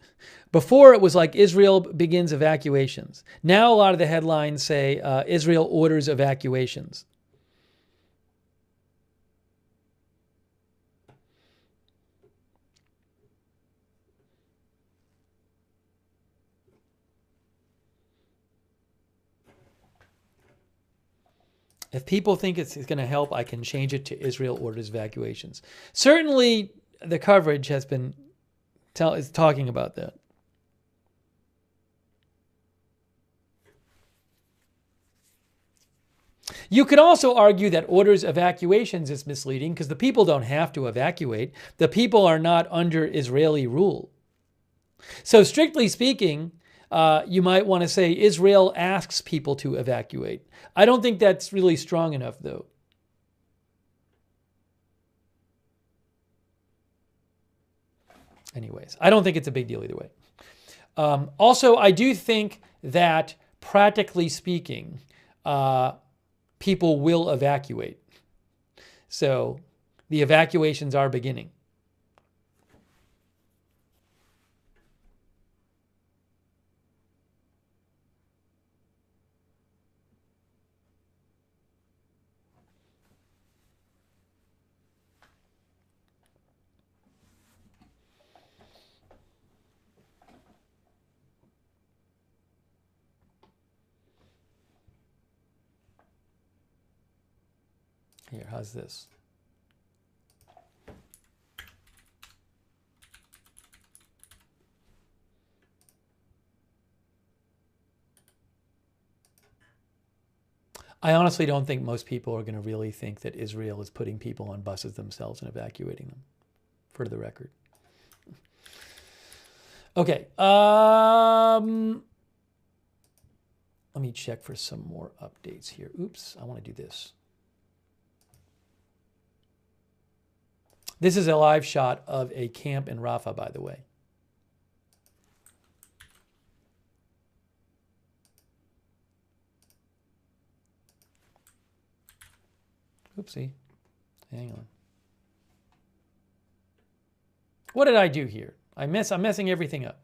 Before it was like Israel begins evacuations. Now a lot of the headlines say Israel orders evacuations. If people think it's going to help, I can change it to Israel orders evacuations. Certainly, the coverage has been is talking about that. You could also argue that orders evacuations is misleading because the people don't have to evacuate. The people are not under Israeli rule. So strictly speaking, you might want to say Israel asks people to evacuate. I don't think that's really strong enough, though. Anyways, I don't think it's a big deal either way. Also, I do think that practically speaking, people will evacuate. So the evacuations are beginning. Here, how's this? I honestly don't think most people are going to really think that Israel is putting people on buses themselves and evacuating them, for the record. Okay. Let me check for some more updates here. Oops, I want to do this. This is a live shot of a camp in Rafah, by the way. Oopsie. Hang on. What did I do here? I'm messing everything up.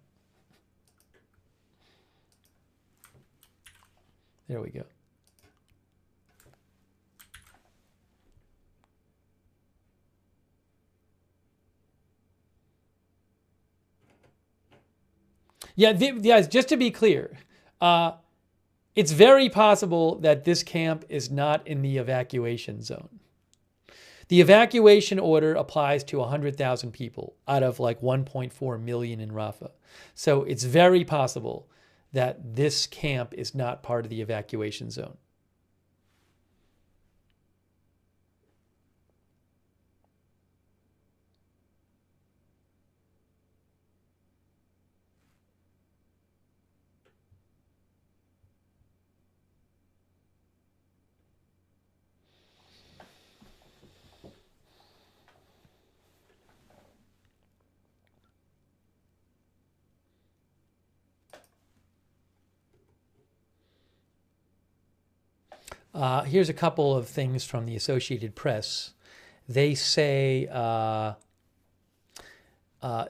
There we go. Yeah, just to be clear, it's very possible that this camp is not in the evacuation zone. The evacuation order applies to 100,000 people out of like 1.4 million in Rafah. So it's very possible that this camp is not part of the evacuation zone. Here's a couple of things from the Associated Press. They say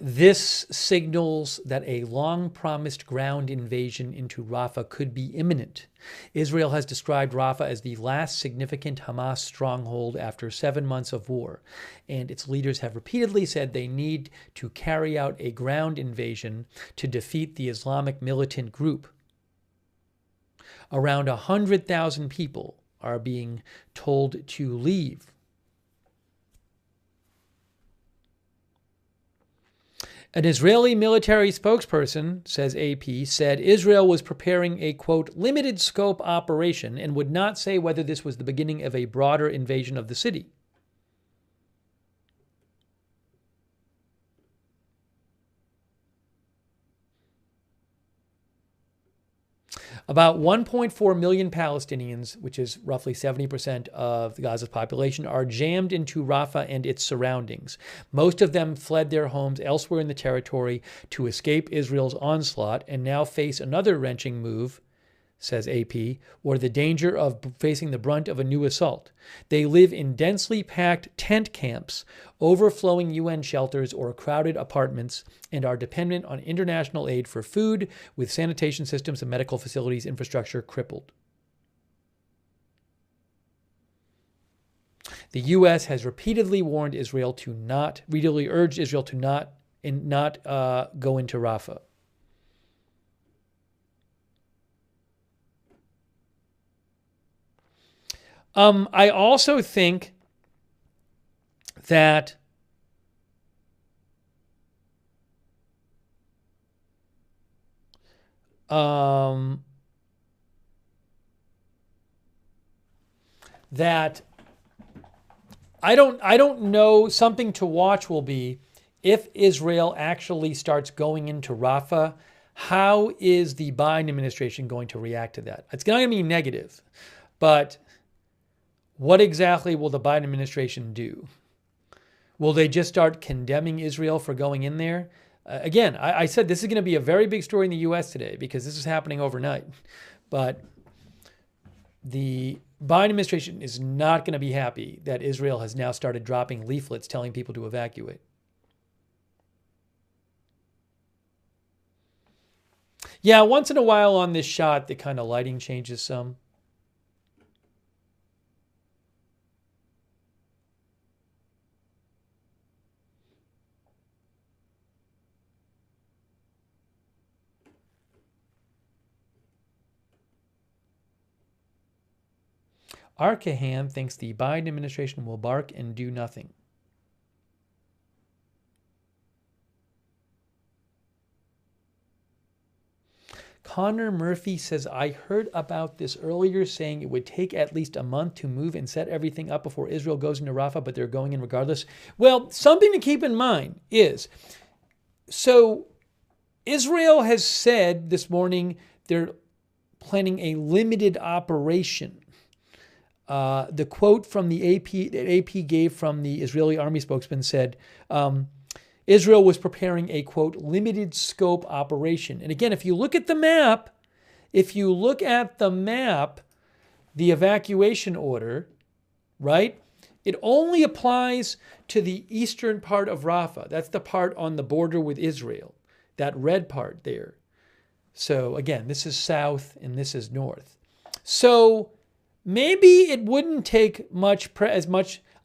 this signals that a long-promised ground invasion into Rafah could be imminent. Israel has described Rafah as the last significant Hamas stronghold after 7 months of war, and its leaders have repeatedly said they need to carry out a ground invasion to defeat the Islamic militant group. Around 100,000 people are being told to leave. An Israeli military spokesperson, says AP, said Israel was preparing a, quote, limited scope operation and would not say whether this was the beginning of a broader invasion of the city. About 1.4 million Palestinians, which is roughly 70% of Gaza's population, are jammed into Rafah and its surroundings. Most of them fled their homes elsewhere in the territory to escape Israel's onslaught and now face another wrenching move, says AP, or the danger of facing the brunt of a new assault. They live in densely packed tent camps, overflowing UN shelters, or crowded apartments, and are dependent on international aid for food, with sanitation systems and medical facilities infrastructure crippled. The U.S. has repeatedly warned Israel to not, repeatedly urged Israel to not go into Rafah. I also think that I don't know, something to watch will be if Israel actually starts going into Rafah, how is the Biden administration going to react to that? It's not going to be negative, but what exactly will the Biden administration do? Will they just start condemning Israel for going in there? Again, I said this is going to be a very big story in the U.S. today because this is happening overnight. But the Biden administration is not going to be happy that Israel has now started dropping leaflets telling people to evacuate. Yeah, once in a while on this shot, the kind of lighting changes some. Arkahan thinks the Biden administration will bark and do nothing. Connor Murphy says, I heard about this earlier, saying it would take at least a month to move and set everything up before Israel goes into Rafah, but they're going in regardless. Well, something to keep in mind is, so Israel has said this morning they're planning a limited operation. The quote from the AP that AP gave from the Israeli army spokesman said, Israel was preparing a, quote, limited scope operation. And again, if you look at the map, the evacuation order, right, it only applies to the eastern part of Rafah. That's the part on the border with Israel, that red part there. So again, this is south and this is north. So maybe it wouldn't take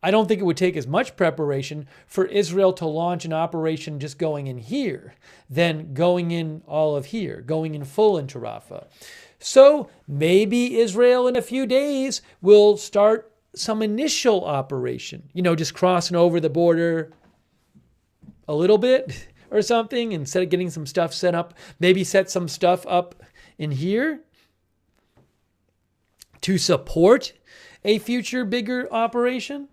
I don't think it would take as much preparation for Israel to launch an operation just going in here than going in all of here, going in full into Rafah. So maybe Israel in a few days will start some initial operation, just crossing over the border a little bit or something, instead of getting some stuff set up, maybe set some stuff up in here to support a future bigger operation.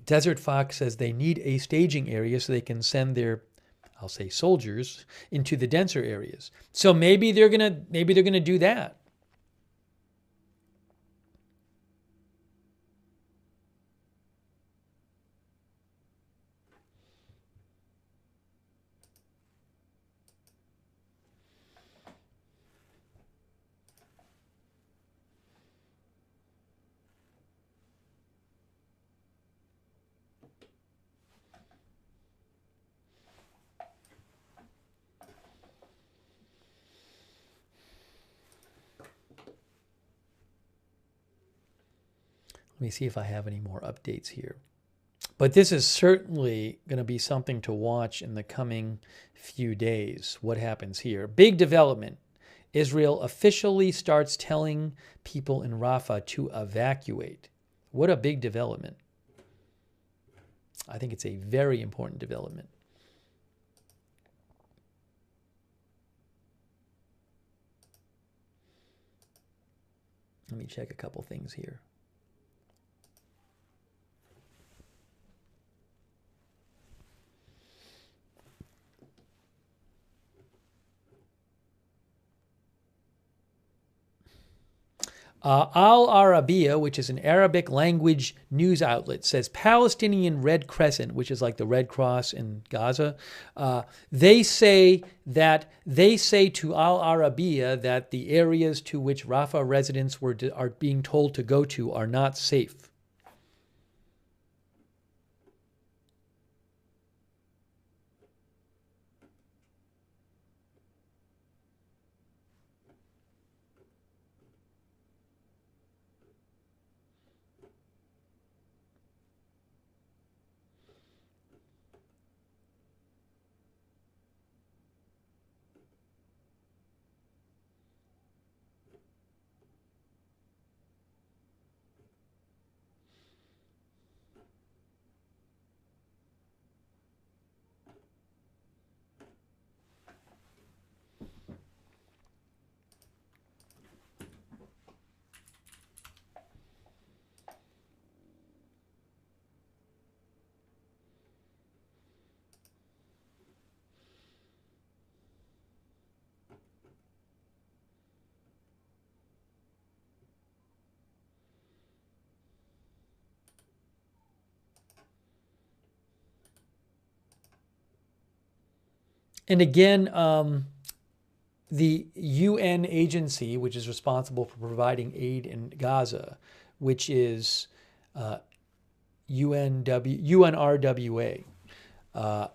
Desert Fox says they need a staging area so they can send their, I'll say, soldiers into the denser areas. So maybe they're gonna do that. Let me see if I have any more updates here. But this is certainly going to be something to watch in the coming few days. What happens here? Big development. Israel officially starts telling people in Rafah to evacuate. What a big development. I think it's a very important development. Let me check a couple things here. Al Arabiya, which is an Arabic language news outlet, says Palestinian Red Crescent, which is like the Red Cross in Gaza, they say to Al Arabiya that the areas to which Rafah residents are being told to go to are not safe. And again, the UN agency, which is responsible for providing aid in Gaza, which is UNRWA,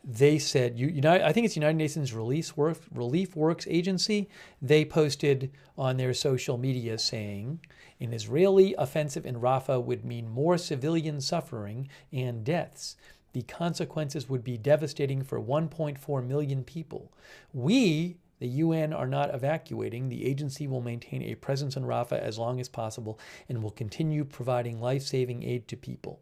they said, I think it's United Nations Relief Works Agency, they posted on their social media saying, an Israeli offensive in Rafah would mean more civilian suffering and deaths. The consequences would be devastating for 1.4 million people. We, the UN, are not evacuating. The agency will maintain a presence in Rafah as long as possible and will continue providing life-saving aid to people.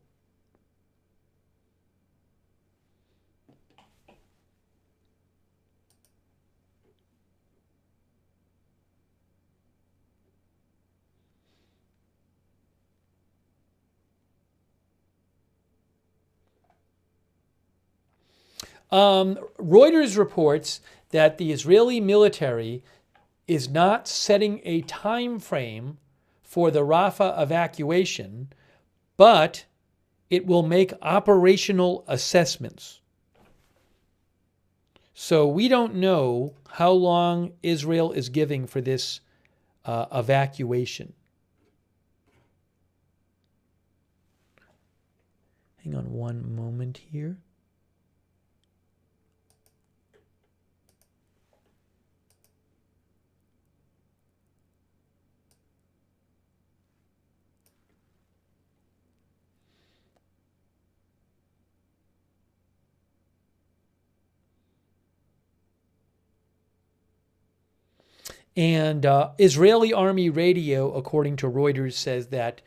Reuters reports that the Israeli military is not setting a time frame for the Rafah evacuation, but it will make operational assessments. So we don't know how long Israel is giving for this evacuation. Hang on one moment here. And Israeli Army radio, according to Reuters, says that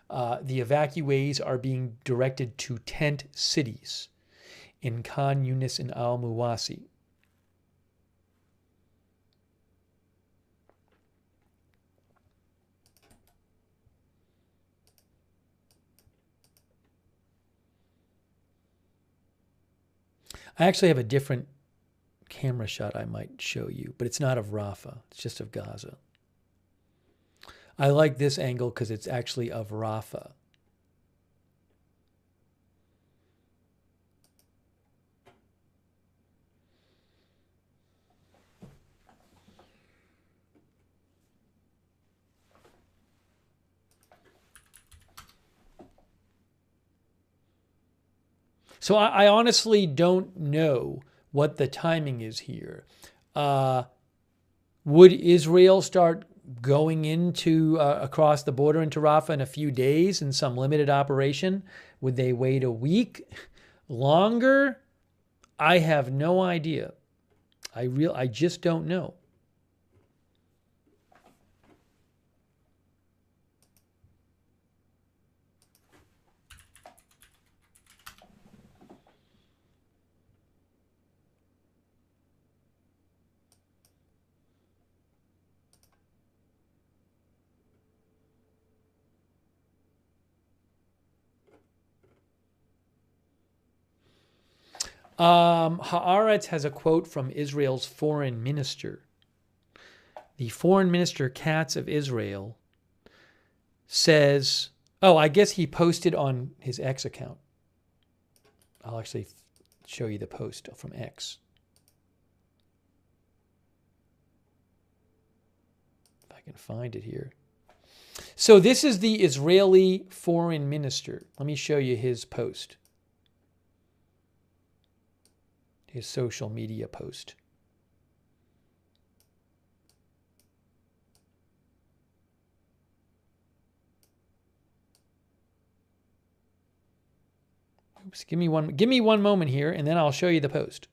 the evacuees are being directed to tent cities in Khan Yunis and Almawasi. I actually have a different camera shot I might show you, but it's not of Rafah, it's just of Gaza. I like this angle because it's actually of Rafah. So I honestly don't know what the timing is here. Would Israel start going into across the border into Rafah in a few days in some limited operation? Would they wait a week? Longer? I have no idea. I just don't know. Haaretz has a quote from Israel's foreign minister. The foreign minister, Katz of Israel, says, oh, I guess he posted on his X account. I'll actually show you the post from X. If I can find it here. So this is the Israeli foreign minister. Let me show you his post. His social media post. Oops, give me one moment here, and then I'll show you the post.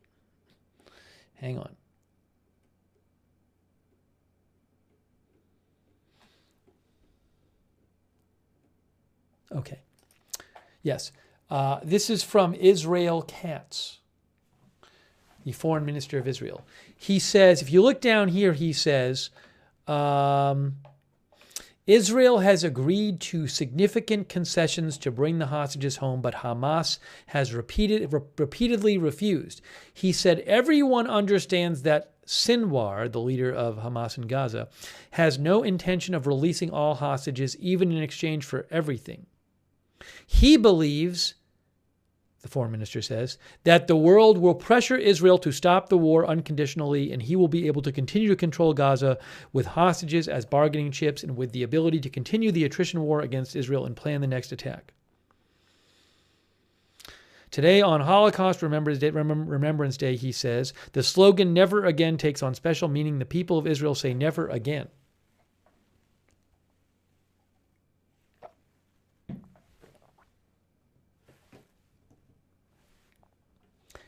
Hang on. Okay. Yes. This is from Israel Katz, the foreign minister of Israel. He says, if you look down here, he says, Israel has agreed to significant concessions to bring the hostages home, but Hamas has repeatedly refused. He said, everyone understands that Sinwar, the leader of Hamas in Gaza, has no intention of releasing all hostages, even in exchange for everything. He believes, the foreign minister says, that the world will pressure Israel to stop the war unconditionally, and he will be able to continue to control Gaza with hostages as bargaining chips and with the ability to continue the attrition war against Israel and plan the next attack. Today on Holocaust Remembrance Day, he says, the slogan "Never Again" takes on special meaning. The people of Israel say never again.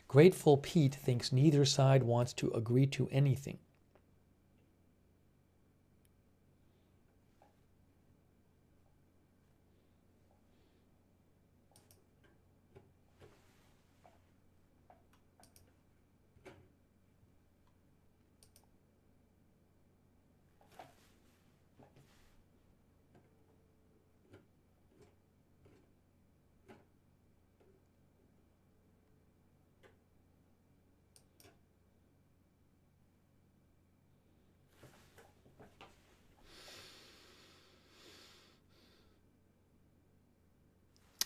Grateful Pete thinks neither side wants to agree to anything.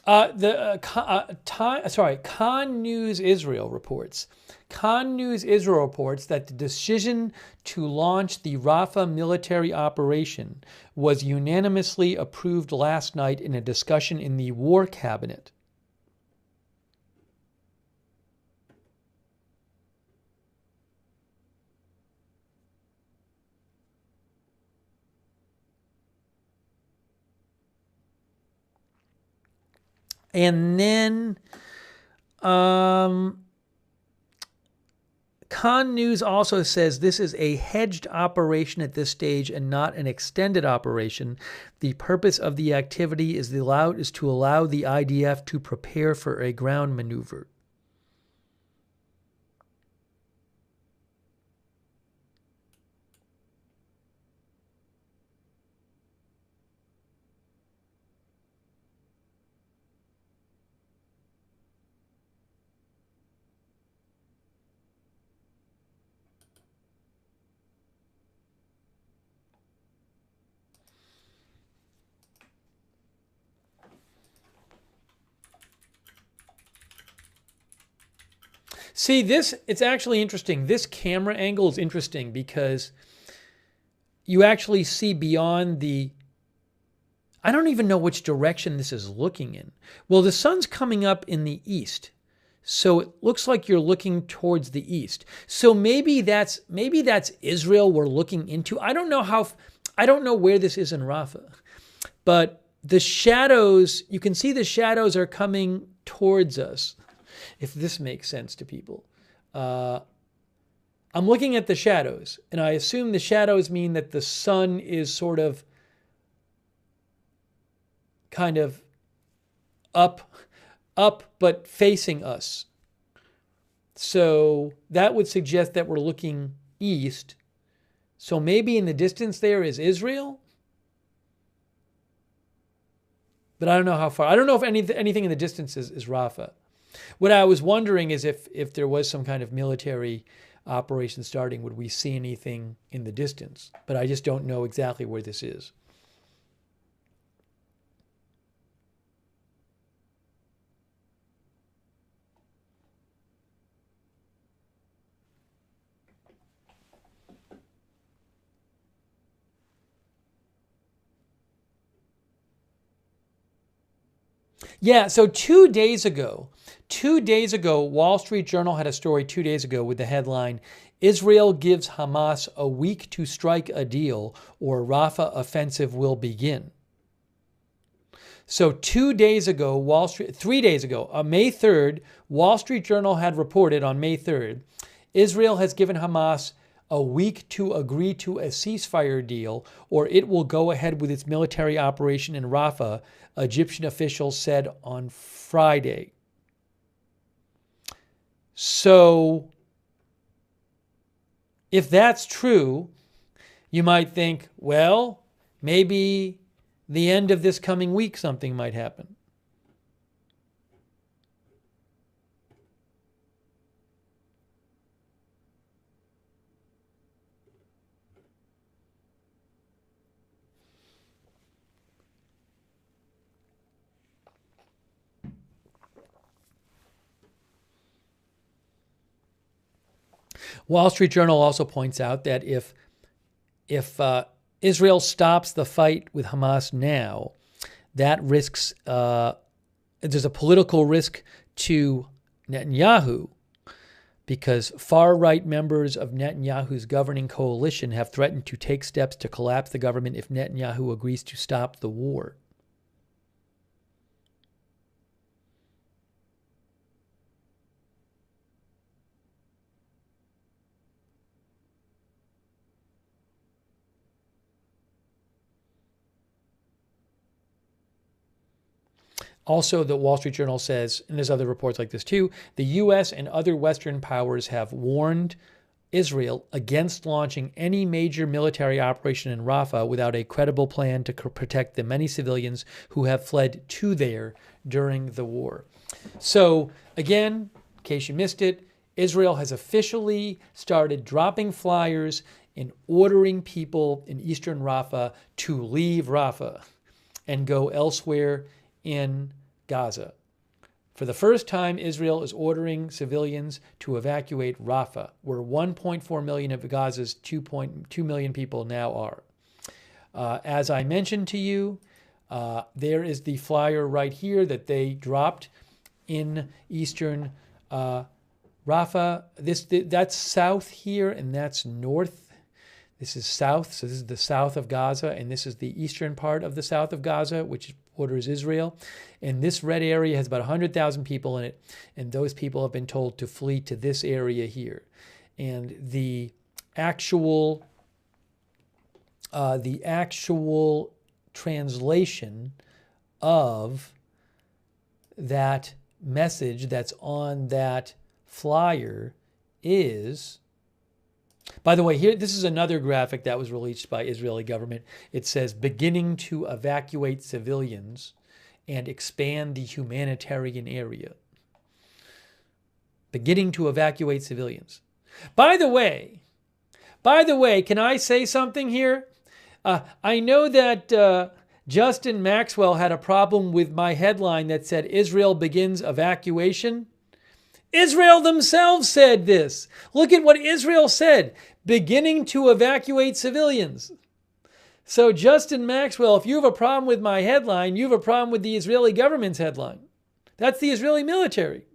Khan News Israel reports. Khan News Israel reports that the decision to launch the Rafah military operation was unanimously approved last night in a discussion in the War Cabinet. And then Khan News also says this is a hedged operation at this stage and not an extended operation. The purpose of the activity is to allow the IDF to prepare for a ground maneuver. See, it's actually interesting. This camera angle is interesting because you actually see beyond I don't even know which direction this is looking in. Well, the sun's coming up in the east. So it looks like you're looking towards the east. So maybe that's Israel we're looking into. I don't know where this is in Rafah. But the shadows, you can see the shadows are coming towards us. If this makes sense to people. I'm looking at the shadows, and I assume the shadows mean that the sun is sort of kind of up, but facing us. So that would suggest that we're looking east. So maybe in the distance there is Israel? But I don't know how far. I don't know if anything in the distance is Rafah. What I was wondering is if there was some kind of military operation starting, would we see anything in the distance? But I just don't know exactly where this is. Yeah, so 2 days ago, Wall Street Journal had a story 2 days ago with the headline, Israel gives Hamas a week to strike a deal or Rafah offensive will begin. So 2 days ago, 3 days ago, on May 3rd, Wall Street Journal had reported on May 3rd, Israel has given Hamas a week to agree to a ceasefire deal or it will go ahead with its military operation in Rafah, Egyptian officials said on Friday. So if that's true, you might think, well, maybe the end of this coming week something might happen. Wall Street Journal also points out that if Israel stops the fight with Hamas now, that risks, there's a political risk to Netanyahu because far-right members of Netanyahu's governing coalition have threatened to take steps to collapse the government if Netanyahu agrees to stop the war. Also, the Wall Street Journal says, and there's other reports like this too, the U.S. and other Western powers have warned Israel against launching any major military operation in Rafah without a credible plan to protect the many civilians who have fled to there during the war. So, again, in case you missed it, Israel has officially started dropping flyers and ordering people in eastern Rafah to leave Rafah and go elsewhere in Gaza. For the first time, Israel is ordering civilians to evacuate Rafah, where 1.4 million of Gaza's 2.2 million people now are. As I mentioned to you, there is the flyer right here that they dropped in eastern Rafah. That's south here, and that's north. This is south, so this is the south of Gaza, and this is the eastern part of the south of Gaza, which borders Israel. And this red area has about 100,000 people in it, and those people have been told to flee to this area here. And the actual translation of that message that's on that flyer is, by the way, here, this is another graphic that was released by Israeli government. It says, beginning to evacuate civilians and expand the humanitarian area. Beginning to evacuate civilians. By the way, can I say something here? I know that Justin Maxwell had a problem with my headline that said, Israel begins evacuation. Israel themselves said this. Look at what Israel said. Beginning to evacuate civilians. So Justin Maxwell, if you have a problem with my headline, you have a problem with the Israeli government's headline. That's the Israeli military.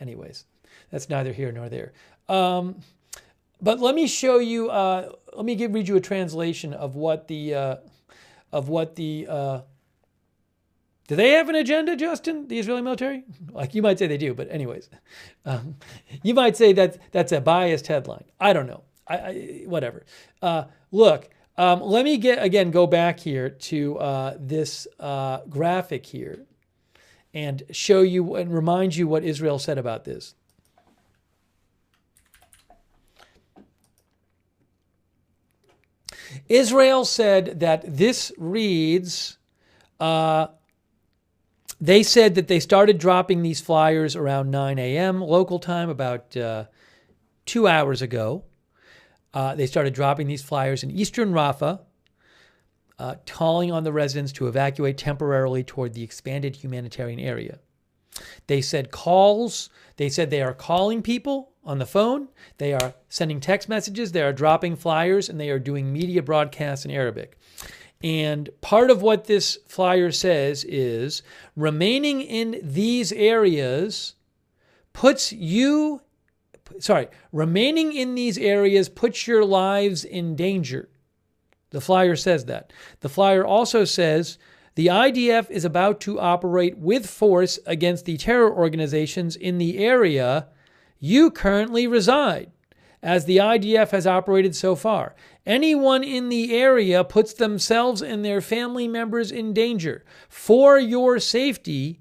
Anyways, that's neither here nor there. But let me show you, read you a translation of what the do they have an agenda, Justin, the Israeli military? Like you might say they do, but anyways. You might say that's a biased headline. I don't know. Whatever. Look, let me go back here to this graphic here and show you and remind you what Israel said about this. Israel said that this reads... They said that they started dropping these flyers around 9 a.m. local time, about 2 hours ago. They started dropping these flyers in eastern Rafah, calling on the residents to evacuate temporarily toward the expanded humanitarian area. They said they are calling people on the phone, they are sending text messages, they are dropping flyers, and they are doing media broadcasts in Arabic. And part of what this flyer says is remaining in these areas puts your lives in danger. The flyer says that. The flyer also says the IDF is about to operate with force against the terror organizations in the area you currently reside, as the IDF has operated so far. Anyone in the area puts themselves and their family members in danger. For your safety,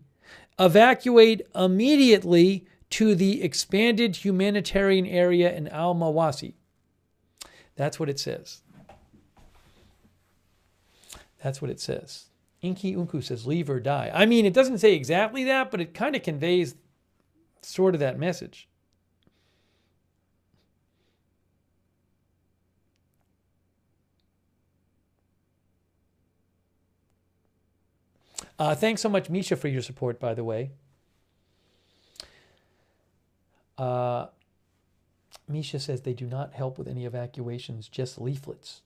evacuate immediately to the expanded humanitarian area in Almawasi. That's what it says. That's what it says. Inki Unku says, leave or die. I mean, it doesn't say exactly that, but it kind of conveys sort of that message. Thanks so much, Misha, for your support, by the way. Misha says they do not help with any evacuations, just leaflets.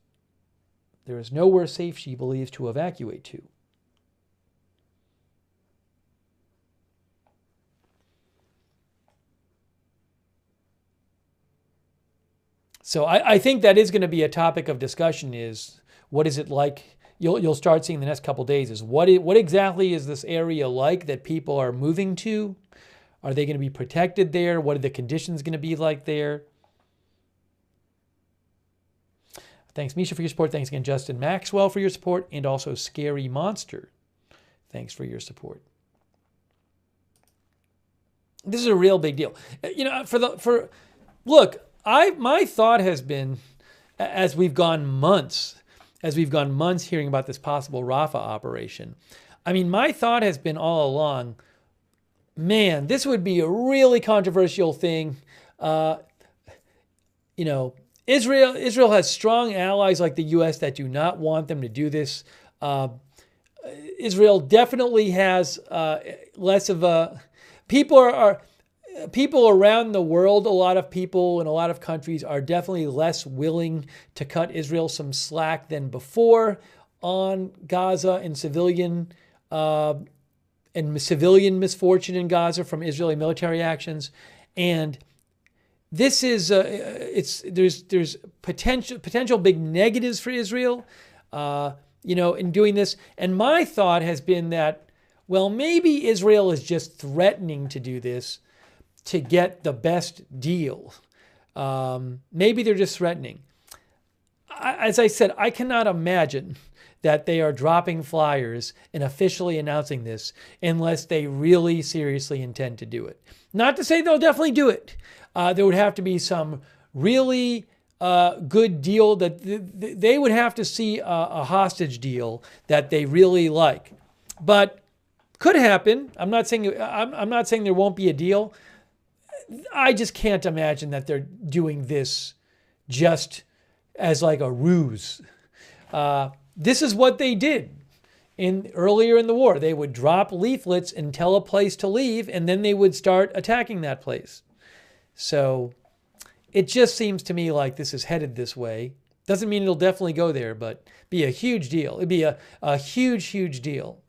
There is nowhere safe, she believes, to evacuate to. So I think that is going to be a topic of discussion, is what is it like? You'll start seeing the next couple of days is what exactly is this area like that people are moving to? Are they going to be protected there? What are the conditions going to be like there? Thanks, Misha, for your support. Thanks again, Justin Maxwell, for your support, and also Scary Monster. Thanks for your support. This is a real big deal. My thought has been, as we've gone months hearing about this possible Rafah operation, I mean, my thought has been all along, man, this would be a really controversial thing. Israel has strong allies like the U.S. that do not want them to do this. Israel definitely has less of a... People around the world, a lot of people in a lot of countries are definitely less willing to cut Israel some slack than before on Gaza and civilian misfortune in Gaza from Israeli military actions. And this is there's potential big negatives for Israel, in doing this. And my thought has been that, well, maybe Israel is just threatening to do this to get the best deal. Maybe they're just threatening. As I said, I cannot imagine that they are dropping flyers and officially announcing this unless they really seriously intend to do it. Not to say they'll definitely do it. There would have to be some really good deal that they would have to see a hostage deal that they really like. But could happen. I'm not saying there won't be a deal. I just can't imagine that they're doing this just as like a ruse. This is what they did earlier in the war. They would drop leaflets and tell a place to leave, and then they would start attacking that place. So it just seems to me like this is headed this way. Doesn't mean it'll definitely go there, but be a huge deal. It'd be a huge, huge deal.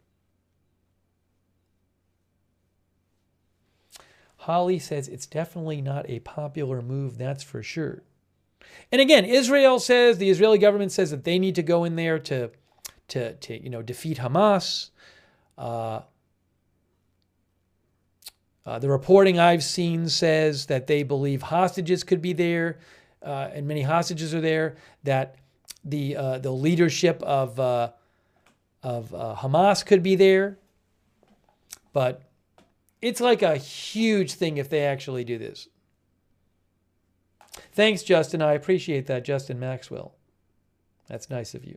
Holly says it's definitely not a popular move, that's for sure. And again, the Israeli government says that they need to go in there to defeat Hamas. The reporting I've seen says that they believe hostages could be there, and many hostages are there. That the leadership of Hamas could be there, but it's like a huge thing if they actually do this. Thanks, Justin. I appreciate that, Justin Maxwell. That's nice of you.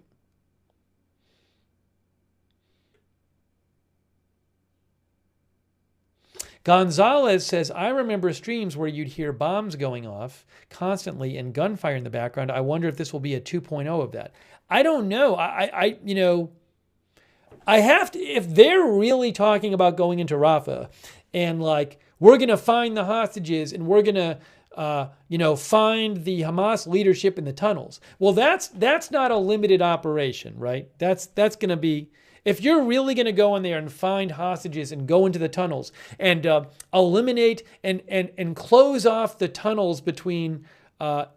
Gonzalez says, I remember streams where you'd hear bombs going off constantly and gunfire in the background. I wonder if this will be a 2.0 of that. I don't know. I have to, if they're really talking about going into Rafah and like, we're going to find the hostages and we're going to, find the Hamas leadership in the tunnels. Well, that's not a limited operation, right? That's going to be, if you're really going to go in there and find hostages and go into the tunnels and eliminate and close off the tunnels between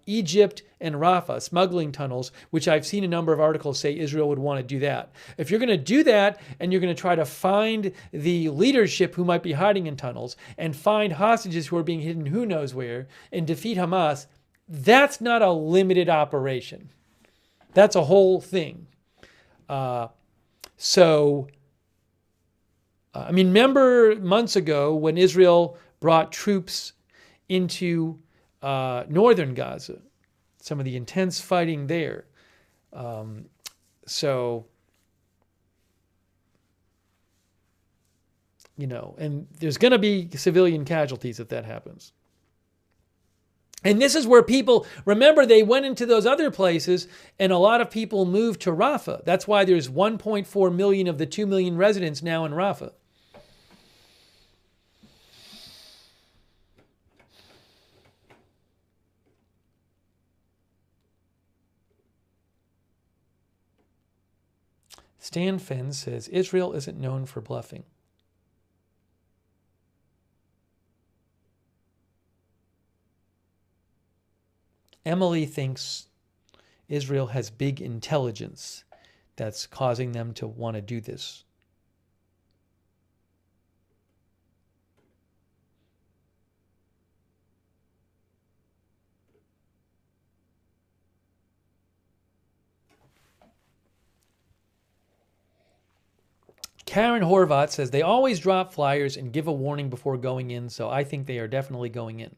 Egypt and Rafah, smuggling tunnels, which I've seen a number of articles say Israel would want to do that. If you're going to do that and you're going to try to find the leadership who might be hiding in tunnels and find hostages who are being hidden who knows where and defeat Hamas, that's not a limited operation. That's a whole thing. Remember months ago when Israel brought troops into northern Gaza, some of the intense fighting there. And there's going to be civilian casualties if that happens. And this is where people, remember, they went into those other places and a lot of people moved to Rafah. That's why there's 1.4 million of the 2 million residents now in Rafah. Stan Fenn says, Israel isn't known for bluffing. Emily thinks Israel has big intelligence that's causing them to want to do this. Karen Horvat says, they always drop flyers and give a warning before going in, so I think they are definitely going in.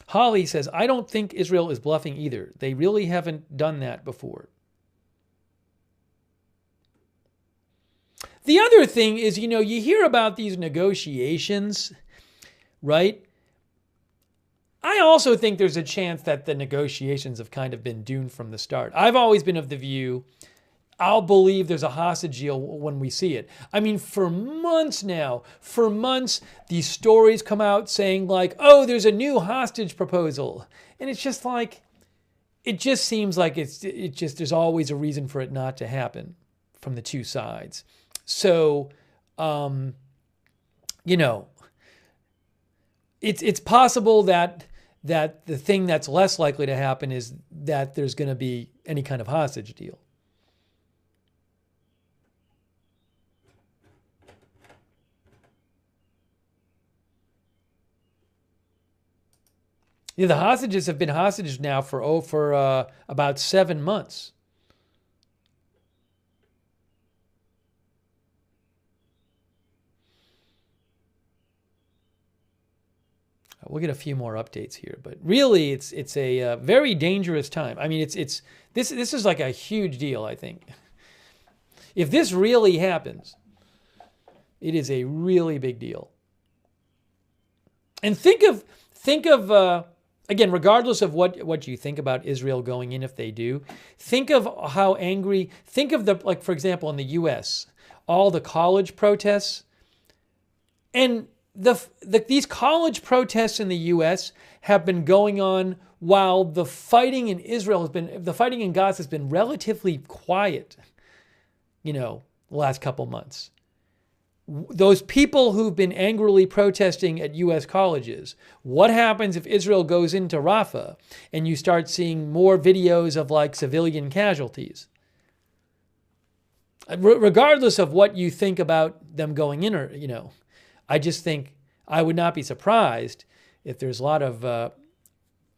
Holly says, I don't think Israel is bluffing either. They really haven't done that before. The other thing is, you hear about these negotiations, right? I also think there's a chance that the negotiations have kind of been doomed from the start. I've always been of the view, I'll believe there's a hostage deal when we see it. For months now, these stories come out saying like, oh, there's a new hostage proposal. And it's just like, it just seems like there's always a reason for it not to happen from the two sides. So, it's possible that the thing that's less likely to happen is that there's going to be any kind of hostage deal. The hostages have been hostages now for about 7 months. We'll get a few more updates here, but really, it's a very dangerous time. This is like a huge deal. I think if this really happens, it is a really big deal. And think of again, regardless of what you think about Israel going in, if they do, think of how angry. Think of for example, in the U.S., all the college protests and. These college protests in the U.S. have been going on while the fighting in Gaza has been relatively quiet, the last couple months. Those people who've been angrily protesting at U.S. colleges, what happens if Israel goes into Rafah and you start seeing more videos of like civilian casualties? Regardless of what you think about them going in or, I just think I would not be surprised if there's a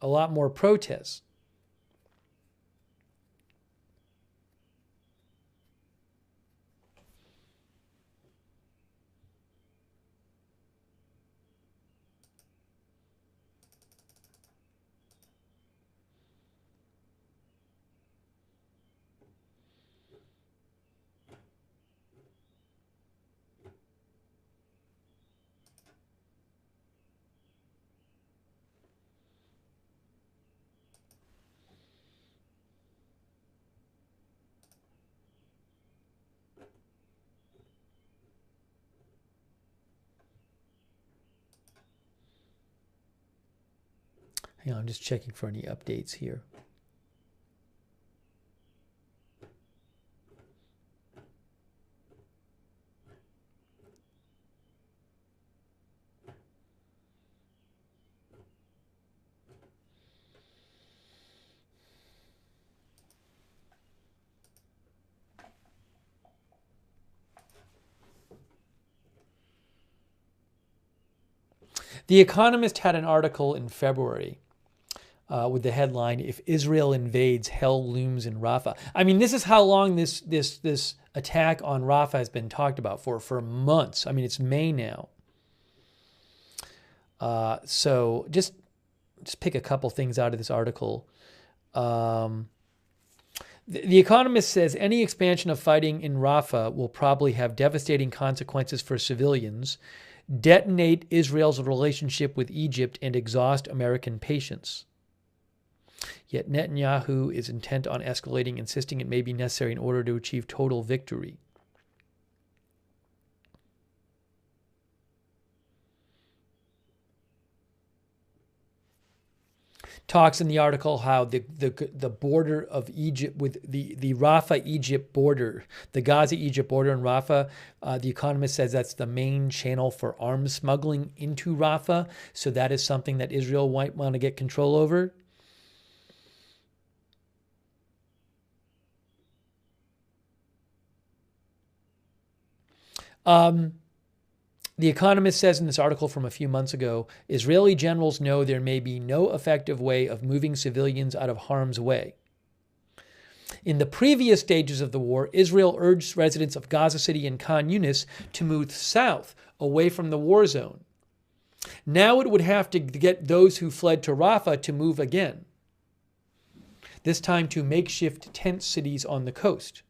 lot more protests. Hang on, I'm just checking for any updates here. The Economist had an article in February with the headline, "If Israel invades, hell looms in Rafah." I mean, this is how long this attack on Rafah has been talked about for months. I mean, it's May now. So just pick a couple things out of this article. The Economist says any expansion of fighting in Rafah will probably have devastating consequences for civilians, detonate Israel's relationship with Egypt, and exhaust American patience. Yet Netanyahu is intent on escalating, insisting it may be necessary in order to achieve total victory. Talks in the article how the border of Egypt with the Rafah-Egypt border, the Gaza-Egypt border in Rafah, the Economist says that's the main channel for arms smuggling into Rafah. So that is something that Israel might want to get control over. The Economist says in this article from a few months ago, Israeli generals know there may be no effective way of moving civilians out of harm's way. In the previous stages of the war, Israel urged residents of Gaza City and Khan Yunis to move south, away from the war zone. Now it would have to get those who fled to Rafah to move again, this time to makeshift tent cities on the coast.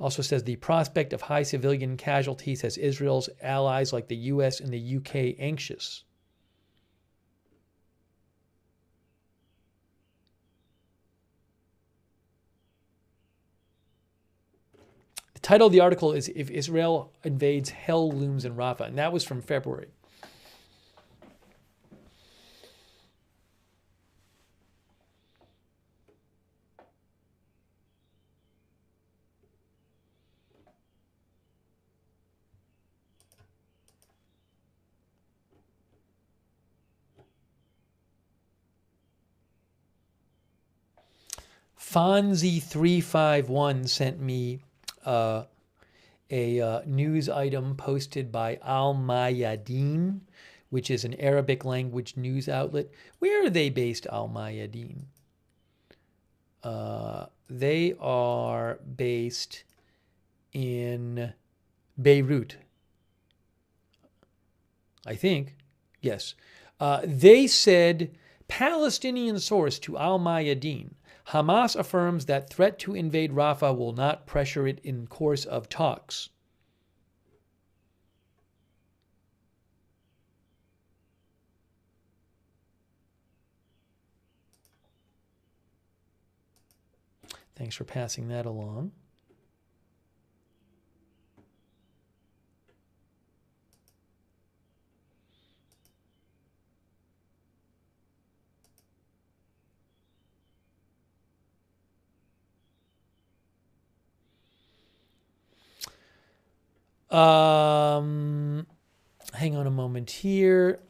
Also says the prospect of high civilian casualties has Israel's allies like the US and the UK anxious. The title of the article is "If Israel Invades, Hell Looms in Rafah," and that was from February. Fonzie351 sent me a news item posted by Al-Mayadeen, which is an Arabic language news outlet. Where are they based, Al-Mayadeen? They are based in Beirut, I think. Yes. They said, Palestinian source to Al-Mayadeen, Hamas affirms that threat to invade Rafah will not pressure it in course of talks. Thanks for passing that along. Hang on a moment here.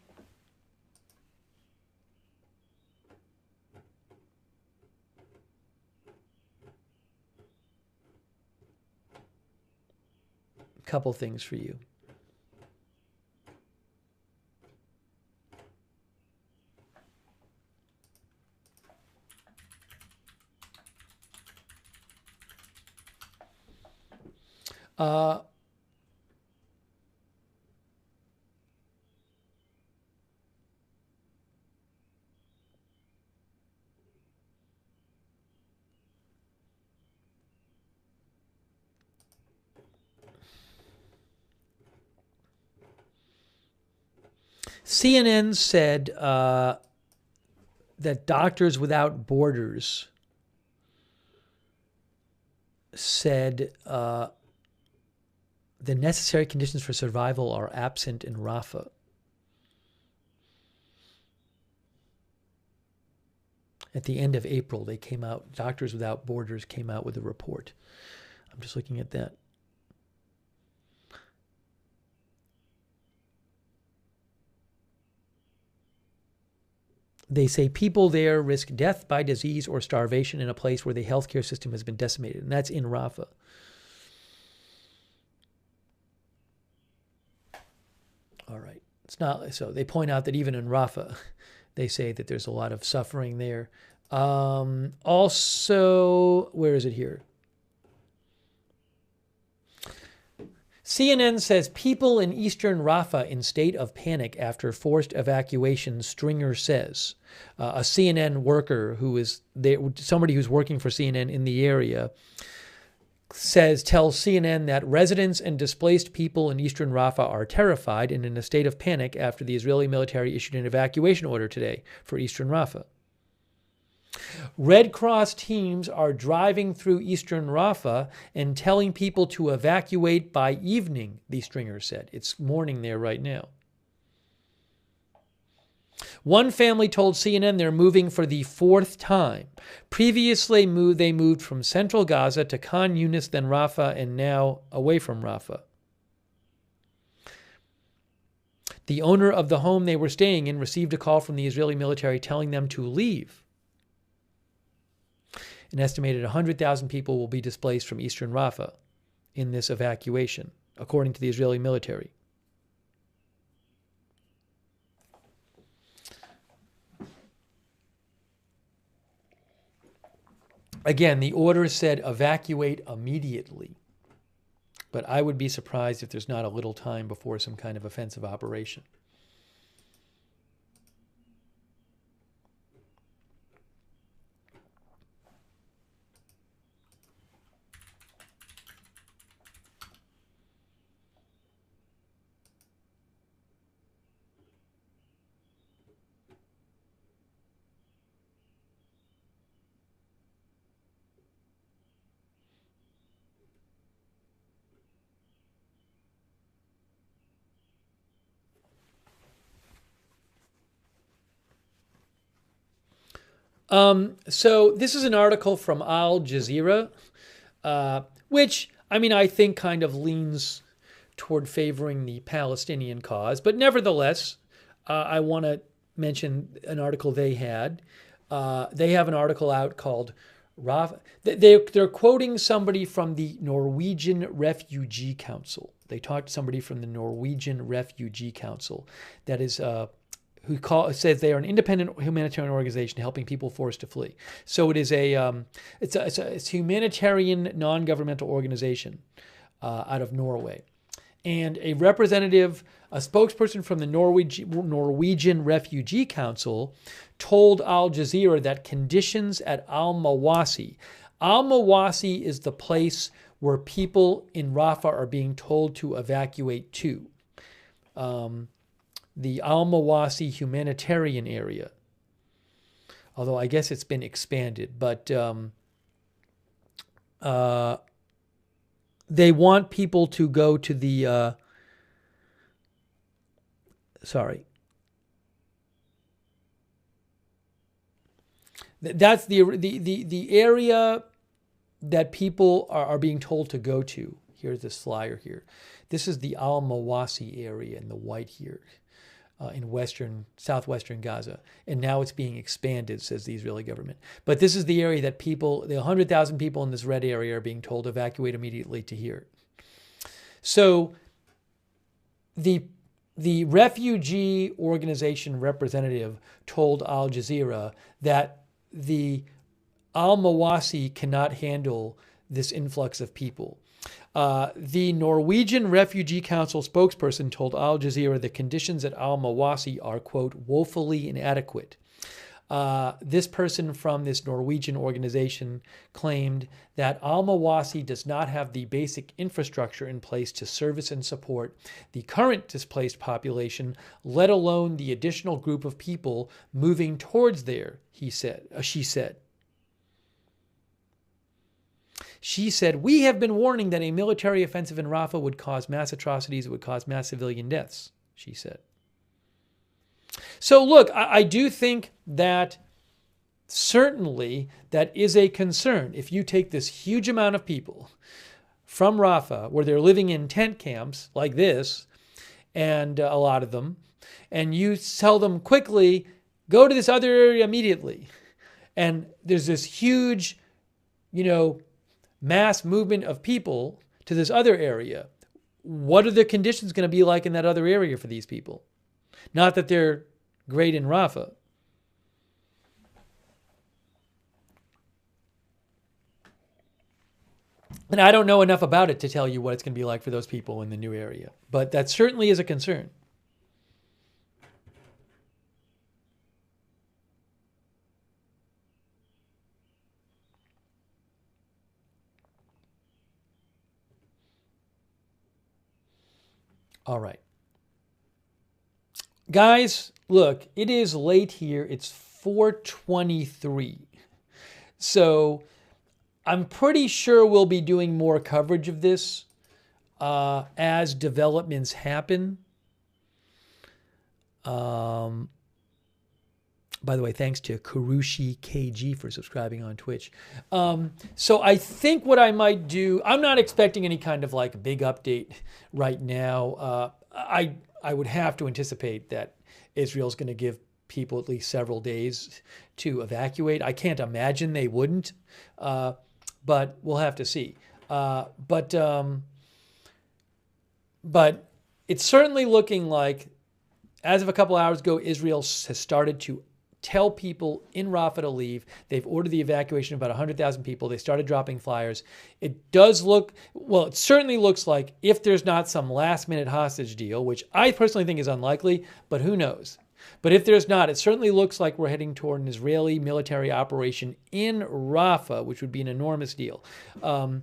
A couple things for you. CNN said that Doctors Without Borders said The necessary conditions for survival are absent in Rafah. At the end of April, they came out, Doctors Without Borders came out with a report. I'm just looking at that. They say people there risk death by disease or starvation in a place where the healthcare system has been decimated, and that's in Rafah. All right. It's not so. They point out that even in Rafah, they say that there's a lot of suffering there. Also, where is it here? CNN says people in eastern Rafah in state of panic after forced evacuation, Stringer says. A CNN worker who is there, somebody who's working for CNN in the area, tells CNN that residents and displaced people in eastern Rafah are terrified and in a state of panic after the Israeli military issued an evacuation order today for eastern Rafah. Red Cross teams are driving through eastern Rafah and telling people to evacuate by evening, the Stringer said. It's morning there right now. One family told CNN they're moving for the fourth time. Previously, they moved from central Gaza to Khan Yunis, then Rafah, and now away from Rafah. The owner of the home they were staying in received a call from the Israeli military telling them to leave. An estimated 100,000 people will be displaced from eastern Rafah in this evacuation, according to the Israeli military. Again, the order said evacuate immediately, but I would be surprised if there's not a little time before some kind of offensive operation. So this is an article from Al Jazeera, which, I mean, I think kind of leans toward favoring the Palestinian cause. But nevertheless, I want to mention an article they had. They have an article out called Rafah. They're quoting somebody from the Norwegian Refugee Council. They talked to somebody from the Norwegian Refugee Council that is says they are an independent humanitarian organization helping people forced to flee. So it is it's a humanitarian non-governmental organization out of Norway. And a spokesperson from the Norwegian Refugee Council told Al Jazeera that conditions at Almawasi is the place where people in Rafah are being told to evacuate to. The Almawasi humanitarian area. Although I guess it's been expanded, but they want people to go to the that's the area that people are being told to go to. Here's this flyer here. This is the Almawasi area in the white here. In southwestern Gaza. And now it's being expanded, says the Israeli government. But this is the area that the 100,000 people in this red area are being told to evacuate immediately to here. So the refugee organization representative told Al Jazeera that the Almawasi cannot handle this influx of people. The Norwegian Refugee Council spokesperson told Al Jazeera the conditions at Almawasi are, quote, woefully inadequate. This person from this Norwegian organization claimed that Almawasi does not have the basic infrastructure in place to service and support the current displaced population, let alone the additional group of people moving towards there, she said. She said, "We have been warning that a military offensive in Rafah would cause mass atrocities, it would cause mass civilian deaths," she said. So look, I do think that certainly that is a concern. If you take this huge amount of people from Rafah, where they're living in tent camps like this, and a lot of them, and you tell them quickly, go to this other area immediately. And there's this huge, mass movement of people to this other area. What are the conditions going to be like in that other area for these people? Not that they're great in Rafah. And I don't know enough about it to tell you what it's going to be like for those people in the new area. But that certainly is a concern. All right. Guys, look, it is late here. It's 4:23. So I'm pretty sure we'll be doing more coverage of this as developments happen. By the way, thanks to Kurushi KG for subscribing on Twitch. So I think what I might do, I'm not expecting any kind of like big update right now. I would have to anticipate that Israel's going to give people at least several days to evacuate. I can't imagine they wouldn't. But we'll have to see. But it's certainly looking like, as of a couple hours ago, Israel has started to tell people in Rafah to leave. They've ordered the evacuation of about 100,000 people. They started dropping flyers. It does look, well, it certainly looks like, if there's not some last-minute hostage deal, which I personally think is unlikely, but who knows? But if there's not, it certainly looks like we're heading toward an Israeli military operation in Rafah, which would be an enormous deal. I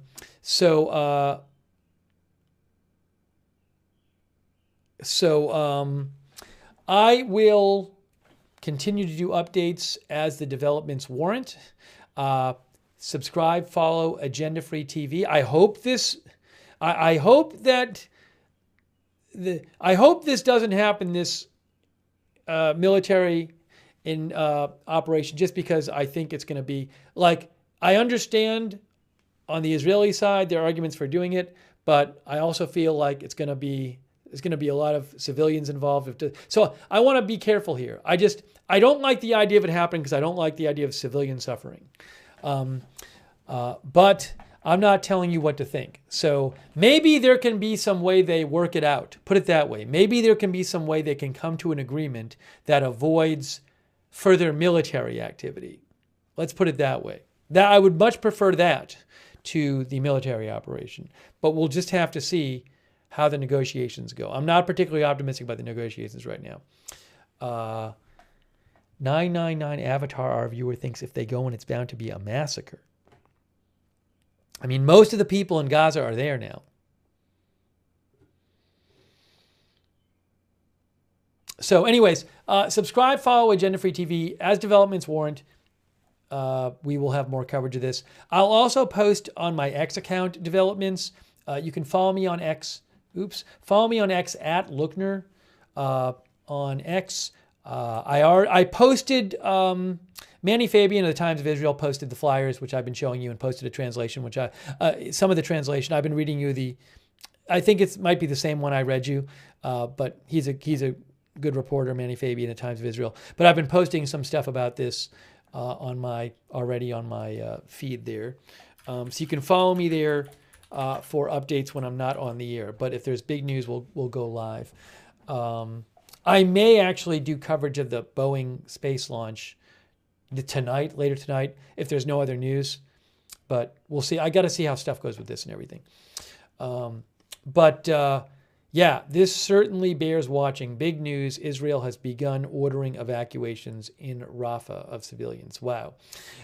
will continue to do updates as the developments warrant. Subscribe, follow Agenda Free TV. I hope this doesn't happen, this military in operation, just because I think it's going to be like, I understand on the Israeli side their arguments for doing it, but I also feel like there's going to be a lot of civilians involved. So I want to be careful here. I don't like the idea of it happening because I don't like the idea of civilian suffering. But I'm not telling you what to think. So maybe there can be some way they work it out. Put it that way. Maybe there can be some way they can come to an agreement that avoids further military activity. Let's put it that way. That I would much prefer that to the military operation. But we'll just have to see how the negotiations go. I'm not particularly optimistic about the negotiations right now. 999 Avatar, our viewer, thinks if they go in, it's bound to be a massacre. I mean, most of the people in Gaza are there now. So anyways, subscribe, follow Agenda Free TV. As developments warrant, we will have more coverage of this. I'll also post on my X account developments. You can follow me on X. Follow me on X at Lookner. On X, I posted... Manny Fabian of the Times of Israel posted the flyers, which I've been showing you, and posted a translation, which some of the translation, I've been reading you I think it might be the same one I read you, but he's a good reporter, Manny Fabian of the Times of Israel. But I've been posting some stuff about this on my feed there. So you can follow me there for updates when I'm not on the air. But if there's big news, we'll go live. I may actually do coverage of the Boeing space launch later tonight, if there's no other news. But we'll see. I got to see how stuff goes with this and everything. Yeah, this certainly bears watching. Big news. Israel has begun ordering evacuations in Rafah of civilians. Wow.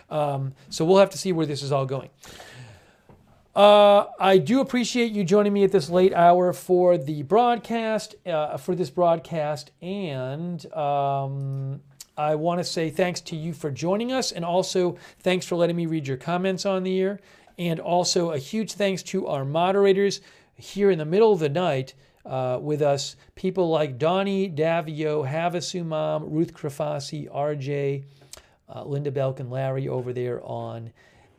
So we'll have to see where this is all going. I do appreciate you joining me at this late hour for the broadcast, and I want to say thanks to you for joining us, and also thanks for letting me read your comments on the air. And also a huge thanks to our moderators here in the middle of the night with us. People like Donnie, Davio, Havasumam, Ruth Krafasi, RJ, Linda Belkin, Larry over there on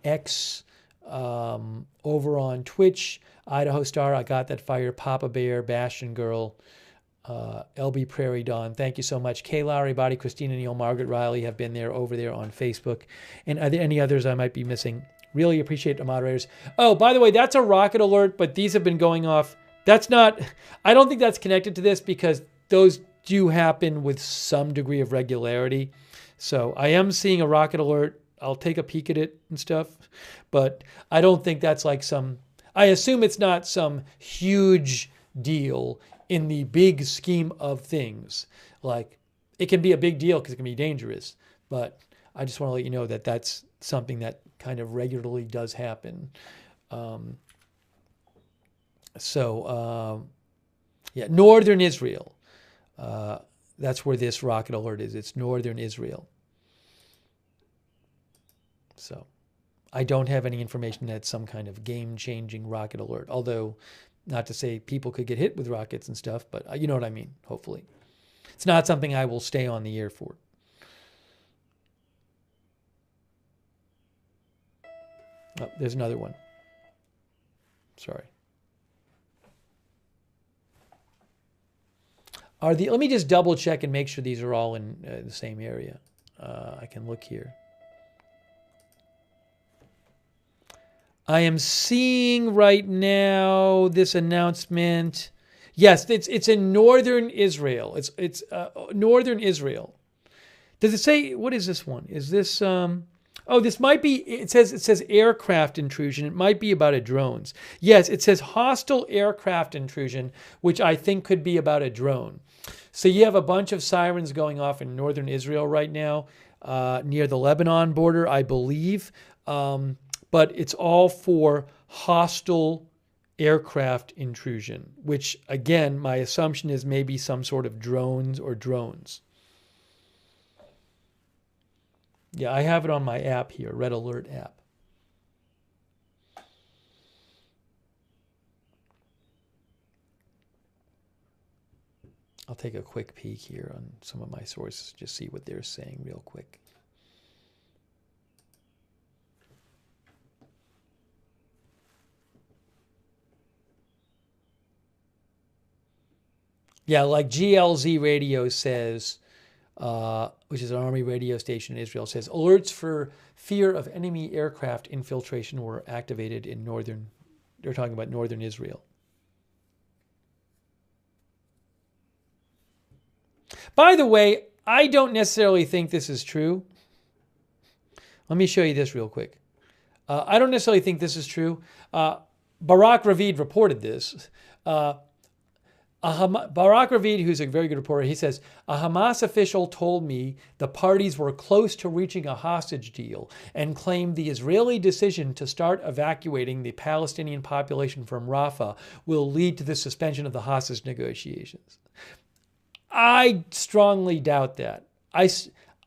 X, over on Twitch, Idaho Star, I Got That Fire, Papa Bear, Bastion Girl, LB Prairie Dawn. Thank you so much. Kay Lowry, Body, Christina Neal, Margaret Riley have been there over there on Facebook. And are there any others I might be missing? Really appreciate the moderators. Oh, by the way, that's a rocket alert, but these have been going off. That's not, I don't think that's connected to this because those do happen with some degree of regularity. So I am seeing a rocket alert. I'll take a peek at it and stuff, but I don't think that's like I assume it's not some huge deal in the big scheme of things. Like, it can be a big deal because it can be dangerous, but I just want to let you know that that's something that kind of regularly does happen. Yeah, northern Israel. That's where this rocket alert is. It's northern Israel. So I don't have any information that's some kind of game-changing rocket alert, although not to say people could get hit with rockets and stuff, but you know what I mean, hopefully. It's not something I will stay on the air for. Oh, there's another one. Sorry. Let me just double check and make sure these are all in the same area. I can look here. I am seeing right now this announcement. Yes, it's in northern Israel. It's northern Israel. Does it say, what is this one? Is this oh, this might be, it says aircraft intrusion. It might be about a drones. Yes, it says hostile aircraft intrusion, which I think could be about a drone. So you have a bunch of sirens going off in northern Israel right now, near the Lebanon border, I believe. But it's all for hostile aircraft intrusion, which, again, my assumption is maybe some sort of drones or drones. Yeah, I have it on my app here, Red Alert app. I'll take a quick peek here on some of my sources, just see what they're saying real quick. Yeah, like GLZ Radio says, which is an army radio station in Israel, says alerts for fear of enemy aircraft infiltration were activated in they're talking about northern Israel. By the way, I don't necessarily think this is true. Let me show you this real quick. I don't necessarily think this is true. Barak Ravid reported this. Barak Ravid, who's a very good reporter, he says, a Hamas official told me the parties were close to reaching a hostage deal and claimed the Israeli decision to start evacuating the Palestinian population from Rafah will lead to the suspension of the hostage negotiations. I strongly doubt that.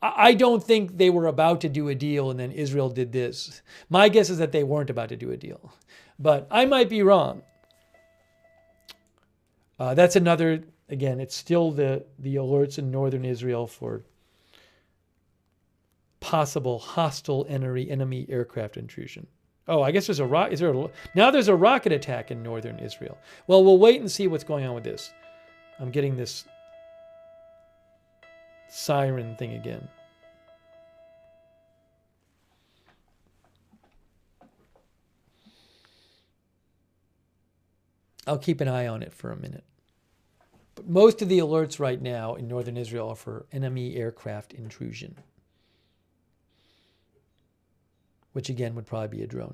I don't think they were about to do a deal and then Israel did this. My guess is that they weren't about to do a deal, but I might be wrong. That's another, again, it's still the alerts in northern Israel for possible hostile enemy aircraft intrusion. Oh, I guess there's now there's a rocket attack in northern Israel. Well, we'll wait and see what's going on with this. I'm getting this siren thing again. I'll keep an eye on it for a minute. But most of the alerts right now in northern Israel are for enemy aircraft intrusion, which again would probably be a drone.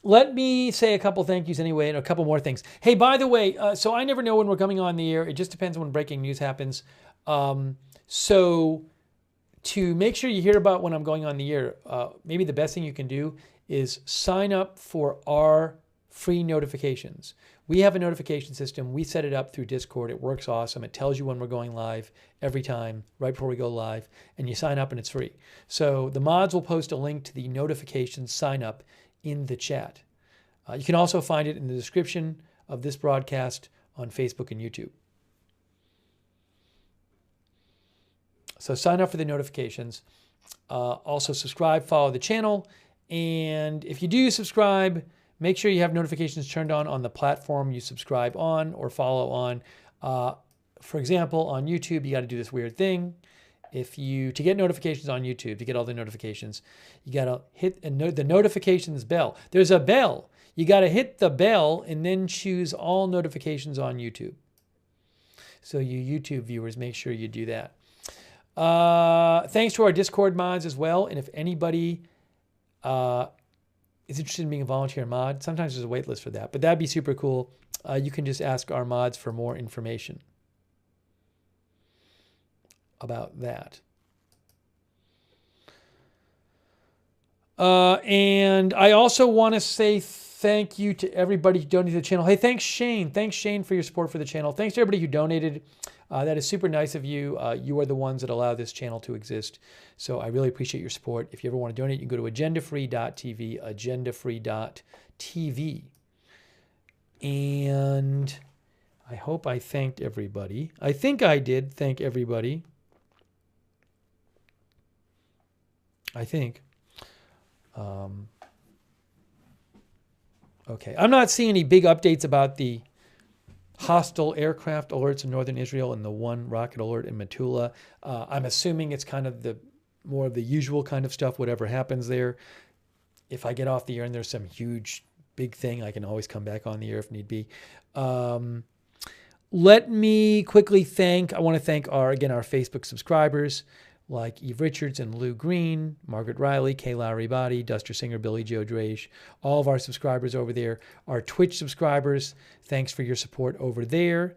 Let me say a couple thank yous anyway, and a couple more things. Hey, by the way, so I never know when we're coming on the air. It just depends on when breaking news happens. So to make sure you hear about when I'm going on the air, maybe the best thing you can do is sign up for our free notifications. We have a notification system. We set it up through Discord. It works awesome. It tells you when we're going live every time, right before we go live, and you sign up and it's free. So the mods will post a link to the notifications sign up in the chat. You can also find it in the description of this broadcast on Facebook and YouTube. So sign up for the notifications. Also subscribe, follow the channel. And if you do subscribe, make sure you have notifications turned on the platform you subscribe on or follow on. For example, on YouTube, you got to do this weird thing. To get notifications on YouTube, to get all the notifications, you got to hit the notifications bell. There's a bell. You got to hit the bell and then choose all notifications on YouTube. So you YouTube viewers, make sure you do that. Thanks to our Discord mods as well. And if anybody is interested in being a volunteer mod, sometimes there's a wait list for that, but that'd be super cool. You can just ask our mods for more information about that. And I also want to say thank you to everybody who donated to the channel. Hey, thanks, Shane. Thanks, Shane, for your support for the channel. Thanks to everybody who donated. That is super nice of you. You are the ones that allow this channel to exist. So I really appreciate your support. If you ever want to donate, you can go to agendafree.tv, agendafree.tv. And I hope I thanked everybody. I think I did thank everybody. I think. Okay. I'm not seeing any big updates about the hostile aircraft alerts in northern Israel and the one rocket alert in Metula. I'm assuming it's kind of more of the usual kind of stuff, whatever happens there. If I get off the air and there's some huge, big thing, I can always come back on the air if need be. Let me quickly I want to thank our Facebook subscribers like Eve Richards and Lou Green, Margaret Riley, Kay Lowry Body, Duster Singer, Billy Joe Drage, all of our subscribers over there. Our Twitch subscribers, thanks for your support over there.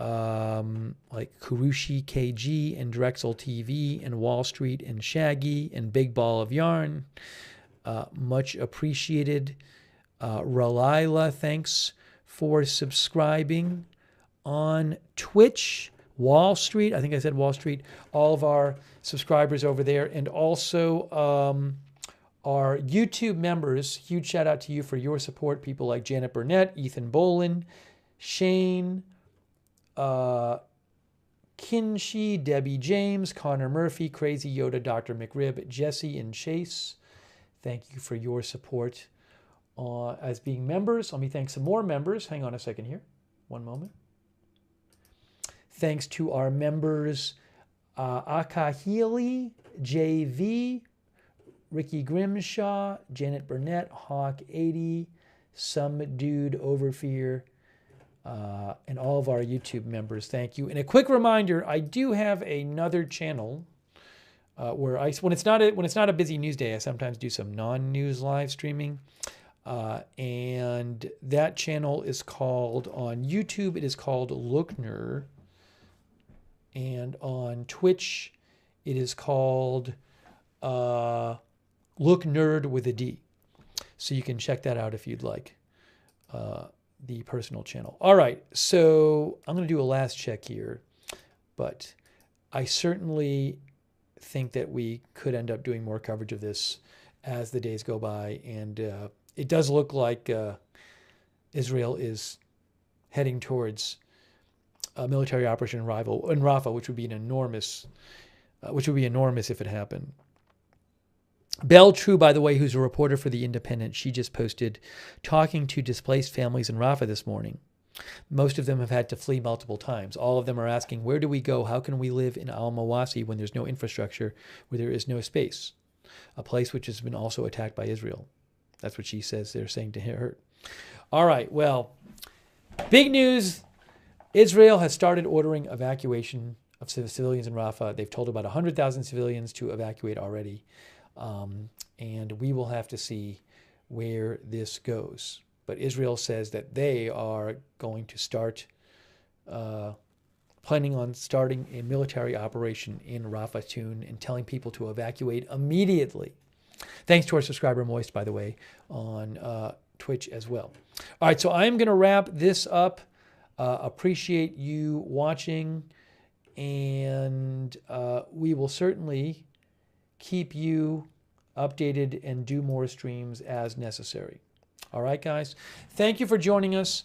Like Kurushi KG and Drexel TV and Wall Street and Shaggy and Big Ball of Yarn. Much appreciated. Ralila, thanks for subscribing on Twitch. Wall Street, I think I said Wall Street, all of our subscribers over there, and also our YouTube members. Huge shout out to you for your support. People like Janet Burnett, Ethan Bolin, Shane, Kinshi, Debbie James, Connor Murphy, Crazy Yoda, Dr. McRib, Jesse, and Chase. Thank you for your support as being members. Let me thank some more members. Hang on a second here. One moment. Thanks to our members, Akahili, JV, Ricky Grimshaw, Janet Burnett, Hawk 80, Some Dude Overfear, and all of our YouTube members. Thank you. And a quick reminder, I do have another channel where when it's not a busy news day, I sometimes do some non-news live streaming. And that channel is called, on YouTube, it is called Lookner. And on Twitch, it is called Look Nerd with a D. So you can check that out if you'd like, the personal channel. All right, so I'm going to do a last check here, but I certainly think that we could end up doing more coverage of this as the days go by. And it does look like Israel is heading towards a military operation in Rafah, which would be enormous if it happened. Belle True, by the way, who's a reporter for The Independent, she just posted talking to displaced families in Rafah this morning. Most of them have had to flee multiple times. All of them are asking, where do we go? How can we live in Almawasi when there's no infrastructure, where there is no space? A place which has been also attacked by Israel. That's what she says they're saying to her. All right, well, big news. Israel has started ordering evacuation of civilians in Rafah. They've told about 100,000 civilians to evacuate already. And we will have to see where this goes. But Israel says that they are going to start planning on starting a military operation in Rafah soon and telling people to evacuate immediately. Thanks to our subscriber Moist, by the way, on Twitch as well. All right, so I'm going to wrap this up. Appreciate you watching, and we will certainly keep you updated and do more streams as necessary. All right, guys. Thank you for joining us.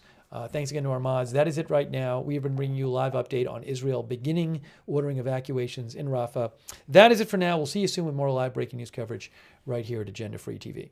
Thanks again to our mods. That is it right now. We have been bringing you a live update on Israel beginning ordering evacuations in Rafah. That is it for now. We'll see you soon with more live breaking news coverage right here at Agenda Free TV.